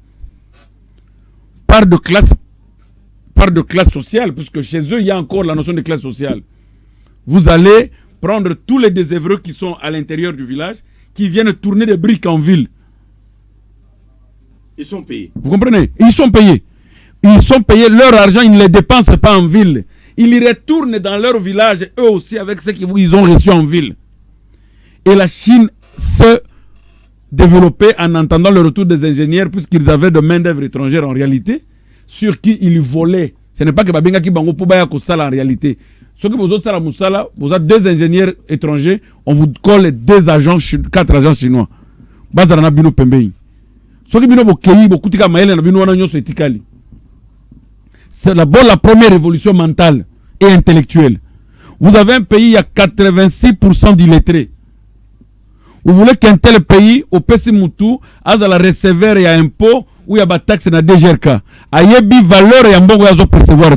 par de classe sociale, puisque chez eux, il y a encore la notion de classe sociale. Vous allez prendre tous les désœuvreux qui sont à l'intérieur du village, qui viennent tourner des briques en ville. Ils sont payés. Vous comprenez? Ils sont payés. Ils sont payés, leur argent, ils ne les dépensent pas en ville. Ils y retournent dans leur village, eux aussi, avec ce qu'ils ont reçu en ville. Et la Chine se développait en entendant le retour des ingénieurs, puisqu'ils avaient de main-d'œuvre étrangère en réalité, sur qui ils volaient. Ce n'est pas que Babenga qui bango pour baya en réalité. Ce que vous avez deux ingénieurs étrangers, on vous colle 4 agents chinois. Bazarana bino pembei. Ce qui bino bokeyi bokutika maele na bino wana nyoso etikali. C'est d'abord la première révolution mentale et intellectuelle. Vous avez un pays, il y a 86% d'illettrés. Vous voulez qu'un tel pays, au Pessimutu, a la receveur et à impôt, ou il y a des taxes dans DGRK. Il y a des valeurs et un bon réseau percevoir.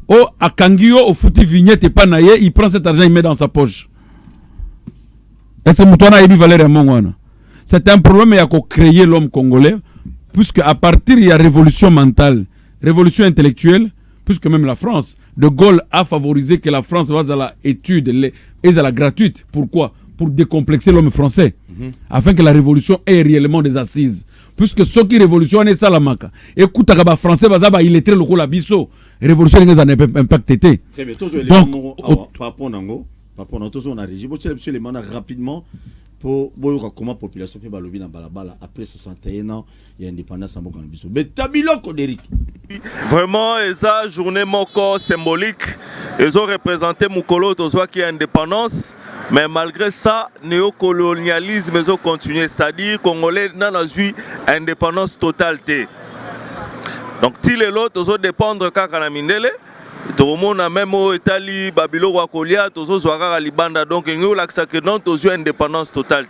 Au à Kangio, au foutu vignette et pas naïe, il prend cet argent, il met dans sa poche. Et c'est Moutouana et valeur et un bon. C'est un problème il y a qu'à créer l'homme congolais, puisque à partir il y a révolution mentale, révolution intellectuelle, puisque même la France, De Gaulle a favorisé que la France va à l'étude et à la gratuite. Pourquoi? Pour décomplexer l'homme français, afin que la révolution ait réellement des assises. Puisque ceux qui révolutionnent ça la maca. Écoute, les Français, il est très local à Bisso. Révolution, ils ont impacté. Donc, rapidement, pour comment la population peut balobi na balabala après 61 ans il y a indépendance en Bisso. Mais tabiloko d'Eric. Vraiment, esa journée moko symbolique. Ils ont représenté Mukolo Tozwa qui est indépendance. Mais malgré ça, le néocolonialisme ils ont continué. C'est-à-dire Congolais n'a pas eu indépendance totale. Donc, si les autres, ils ont dépendre de Mindele. Tout le monde a même au Italie, Babylone, Wakolia, tous les autres Libanda. Donc, il y a que non, tous une indépendance totale.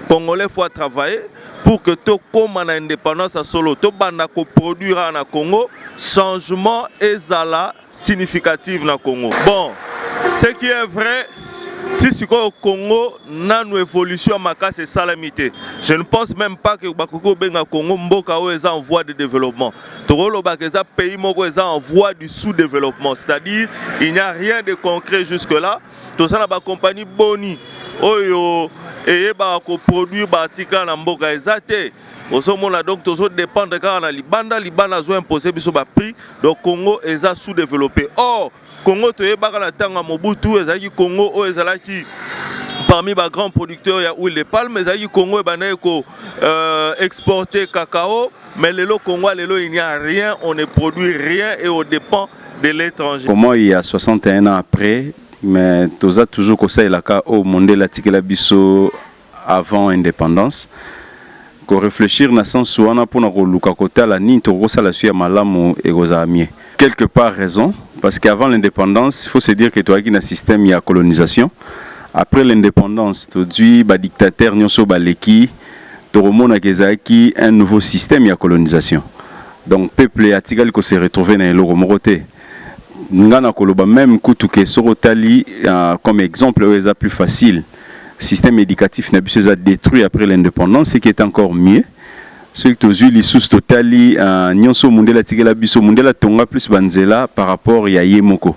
Congolais faut travailler pour que tout comme en indépendance à solo, tout banda ko produire en Congo, changement est significatif dans Congo. Bon, ce qui est vrai. Si au Congo, n'a une évolution c'est salamité. Je ne pense même pas que Bakoko Benga Congo Mboka est en voie de développement. Togolo Bakeza pays Moko est en voie du sous-développement. C'est-à-dire il n'y a rien de concret jusque-là. Tout ça la compagnie Boni Oyo et ba ko produire ba article na Mboka ezate. Osomona donc tout dépend de quand Libanda zo imposer biso ba prix. Donc Congo est sous-développé. Or Congo toyebaka na tanga Mobutu ezaki Congo ezalaki parmi les grands producteurs il y a huile de palme ezaki Congo ebanaye ko exporter cacao mais le Congo il n'y a rien, on ne produit rien et on dépend de l'étranger. Comment il y a 61 ans après mais toza toujours ko ça elaka au monde la tikela biso avant indépendance ko réfléchir na sens wana pour na ko luka kota la ni to ko sala suya malamu et gozamie. Quelque part raison, parce qu'avant l'indépendance, il faut se dire que tu as un système de colonisation. Après l'indépendance, tu as un dictateur, tu as un nouveau système de colonisation. Donc, le peuple a se retrouvé dans le Romoroté. Même comme exemple, c'est plus facile. Le système éducatif n'a pas été détruit après l'indépendance, ce qui est encore mieux. Ceux qui ont eu les sous totali, nyonso mundela tigela biso mundela tonga plus banzela par rapport à Yemoko.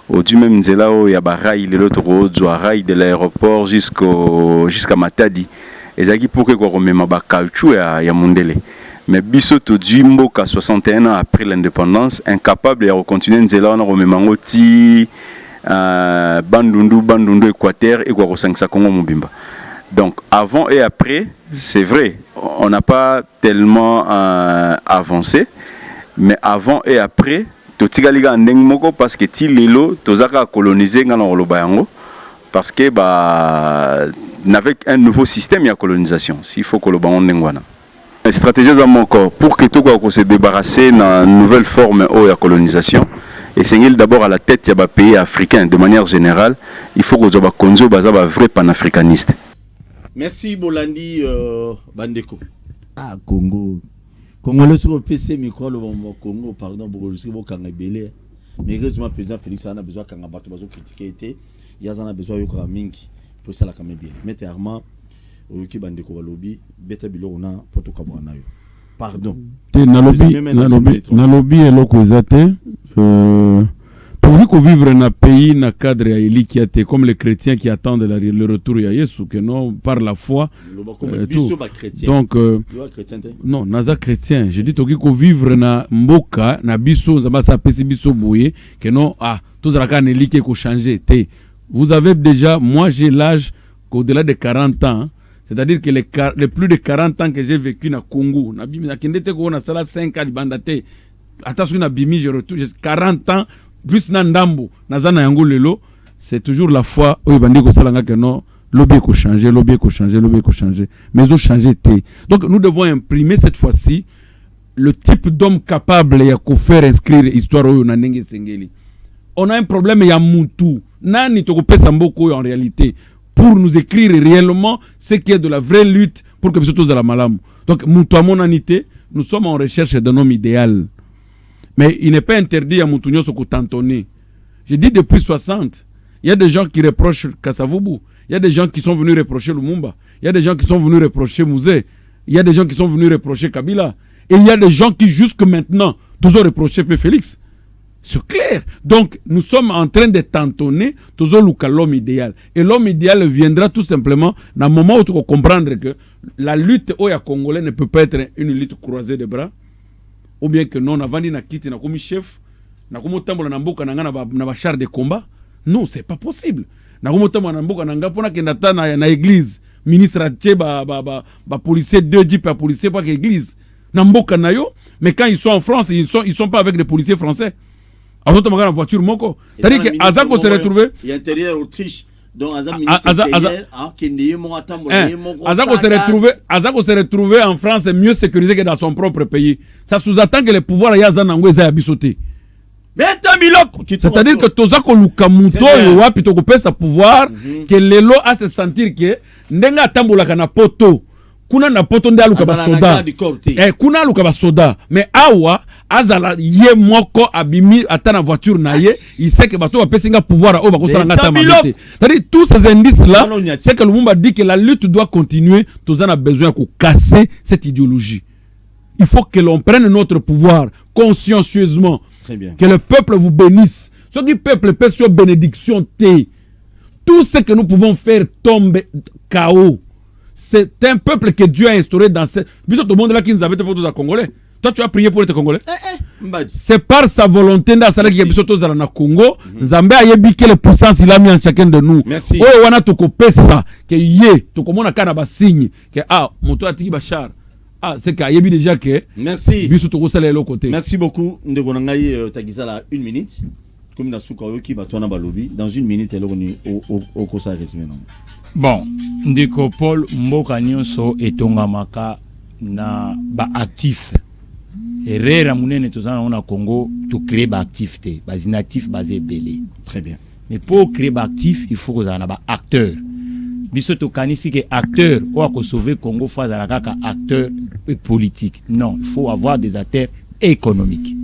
Au du même nzela o ya barai le l'autre rail de l'aéroport jusqu'à Matadi. Ezaki pour que ko remema ba caoutchouc ya mundele. Mais biso to du mboka 61 ans après l'indépendance, incapable de continuer nzela na rememango ti bandundu Équateur et ko sangisa Congo mobimba. Donc avant et après, c'est vrai, on n'a pas tellement avancé. mais avant et après totikaliga ndenge moko parce que ti lelo tozaka coloniser ngana oloba yango parce que avec un nouveau système de colonisation s'il faut que le banc ndengwana stratégie à mon corps pour que tout quoi se débarrasser d'une nouvelle forme de colonisation et c'est d'abord à la tête des pays africains de manière générale il faut que soit konzo baza ba vrai panafricaniste. Merci Bolandi Bandeko. Ah Congo le sur PC micro le Congo pardon pour le sur kanga belé mais heureusement président Félix a besoin kanga bato bazo critiquer été il y a besoin yoko mingi pour ça la quand même bien mais Armand oyoki Bandeko balobi beta bilo na poto kabwana yo pardon nalobi eloko ezate pour vivre dans un pays dans cadre qui a comme les chrétiens qui attendent le retour de Jésus que non par la foi donc non naza chrétien je dis toki ko vivre na mboka na biso za basa pesi biso boye que non tous la kan eliki ko changer te vous avez déjà moi j'ai l'âge qu'au-delà de 40 ans c'est-à-dire que les plus de 40 ans que j'ai vécu na Congo na bimi na kendete ko na sala 5 ans libandate attention na bimi je retourne 40 ans plus nandambo nazana yango lelo c'est toujours la foi oyo bandi ko salanga que non lobby ko changer mais au changer té donc nous devons imprimer cette fois-ci le type d'homme capable ya ko faire inscrire histoire oyo na ndenge sengeli on a un problème ya mutu nani to ko pesa mboko en réalité pour nous écrire réellement ce qui est de la vraie lutte pour que tous à la malamu donc mutu à mon anité nous sommes en recherche d'un homme idéal. Mais il n'est pas interdit à Moutounio de tantonner. Je dis depuis 60. Il y a des gens qui reprochent Kasavubu. Il y a des gens qui sont venus reprocher Lumumba. Il y a des gens qui sont venus reprocher Mouzé. Il y a des gens qui sont venus reprocher Kabila. Et il y a des gens qui jusque maintenant toujours reproché P. Félix. C'est clair. Donc nous sommes en train de tantonner toujours l'homme idéal. Et l'homme idéal viendra tout simplement dans le moment où tu vas comprendre que la lutte au Congolais ne peut pas être une lutte croisée de bras. Ou bien que non, avandi na kiti na komi chef, na komo tambola na mboka na nga na ba char de combat. Non, c'est pas possible. Na komo tambola na mboka na nga pona ke ndata na église, ministre atie ba policier 2 jeep à policier pas que église. Na mboka na yo, mais quand ils sont en France, ils sont pas avec des policiers français. Alors tu la voiture moko. C'est-à-dire que Azako se retrouver il intérieur Autriche. Donc Azako se retrouver en France est mieux sécurisé que dans son propre pays. Ça sous-attend que les pouvoirs Yazanangwe aient bisoté. C'est-à-dire que Tozako Lukamuto wapi to kopesa pouvoir que lelo a se sentir que ndenga tambola kana poto. Kuna na poto nde aluka ba soda. Kuna aluka ba soda. Mais awa azala ye moko abimi atana voiture na ye, il sait que bato va pesinga pouvoir au bako sala ngata mabité. C'est-à-dire tous ces indices là, c'est que Lumumba dit que la lutte doit continuer, tous en a besoin de casser cette idéologie. Il faut que l'on prenne notre pouvoir consciencieusement. Très bien. Que le peuple vous bénisse. Ce qui peuple peut sur bénédiction T. Tout ce que nous pouvons faire tombe chaos. C'est un peuple que Dieu a instauré dans ce... Tout le monde là qui nous avait fait pour tous les Congolais. Toi, tu as prié pour les Congolais. C'est par sa volonté dans sa qui a besoin de na Congo. Zambé a yebi quelle puissance il a mis en chacun de nous. Merci. Oh, wana toko pesa que yé toko mona kana ba signe que moto atiki bachar. C'est qu'il y a déjà que... Merci. Côté. Merci beaucoup. Nous devons aller à 1 minute. Comme dans Soukaoki, dans 1 minute, elle est au Kosa résumé. Bon, ndeko Paul mboka nyonso etongamaka na ba actif. Erreur munene tozana na Congo to créer ba activité, ba inactif basé belé. Très bien. Mais pour créer ba actif, il faut que ça na ba acteur. Biso to kanisi que acteur ou à sauver Congo face à la kaka acteur politique. Non, il faut avoir des acteurs économiques.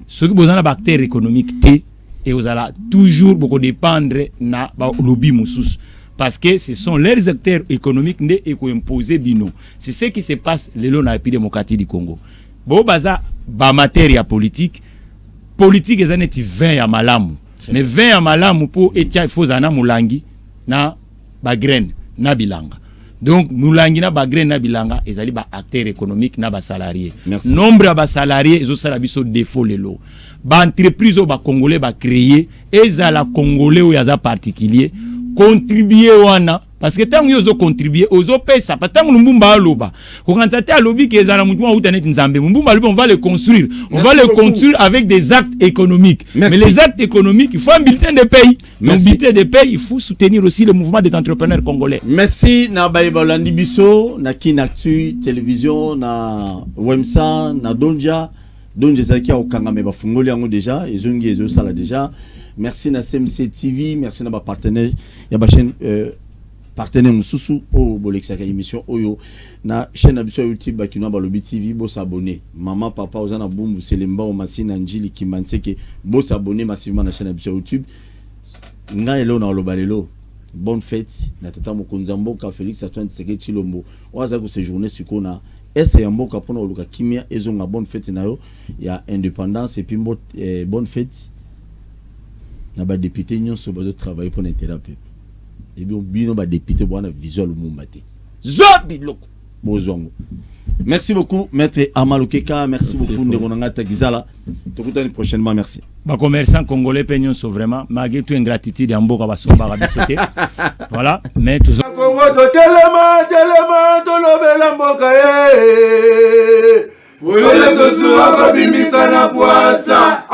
Ceux qui besoin ba acteur économique té et vous allez toujours beaucoup dépendre na ba lobby musus. Parce que ce sont leurs acteurs économiques qui ont imposé bino. C'est ce qui se passe le long de la démocratie du Congo. Bon, baza, ba matière politique, politique est un 20 ya malamu. Mais 20 ya malamu pour etia il faut zana mulangi na ba graine na bilanga. Donc mulangi na ba graine na bilanga ezali ba acteurs économiques na ba salariés. Nombre ba salariés ezo sala biso défaut lelo. Ba entreprise ba congolais ba créer ezala congolais ou yaza particulier contribuer wana parce que tant yo zo contribuer ozo pesa pas tant Lumumba aloba ko kantate alobi ke ezana mutu wa net nzambe Lumumba alobi on va le construire avec des actes économiques. Mais les actes économiques, il faut un bulletin de paye. Mais un bulletin de paye, il faut soutenir aussi le mouvement des entrepreneurs congolais. Merci na Baïba Landibiso, na Kinactu télévision, na Wemsa, na Donja Zaki au Kangame Bafungoli yango déjà, ezongi ezo sala déjà. Merci na CMC TV, merci na ba partenaire, ya ba chaîne partenaire mususu o bolexaka émission oyo na chaîne abiso YouTube bakino ba Lobi TV bo s'abonner. Maman papa ozana bumbu selemba o masina njili kimanseke bo s'abonner massivement na chaîne abiso YouTube. Nga elo na lobalelo. Bonne fête na tata mokonzambo ka Félix Antoine Tshisekedi Tshilombo. Oza ko séjourner sikona ese ya mboka pona oluka kimia ezonga bonne fête na yo ya indépendance et puis bonne fête na ba député nyonso bazo travailler pour l'intérêt peuple. Et bien bino ba député bwana visual mumbate. Zobi loko bozongo. Merci beaucoup maître Amalokeka, merci beaucoup Nderonanga Tagizala. Tokutani prochainement, merci. Ba commerçant congolais peignon so vraiment malgré toute ingratitude en mboka basomba rabisoté. Voilà, mais tout ça Congo to telema to lobela mboka ye. Wele to suwa bimisa na poasa.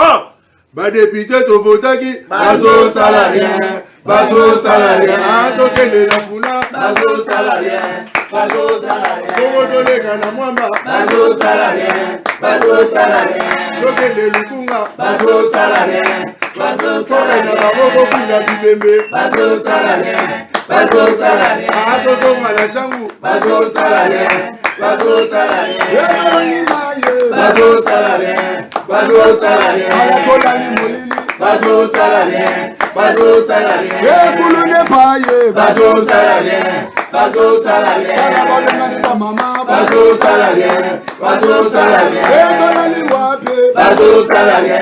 Ba député to votaki bazo salarien. Bateau salarié, tokende na funa, bateau salarié, bateau salarié. Kongo toleka na mwamba, bateau salarié, tokende lukunga, bateau salarié, na baboko pila bibembe, bateau salarié. Atozonga na changu, bateau salarié. Ayakolali molili, bateau salarié. Kulune paye, bateau salarié. Karabalengani mama, bateau salarié. Kolali wape, bateau salarié.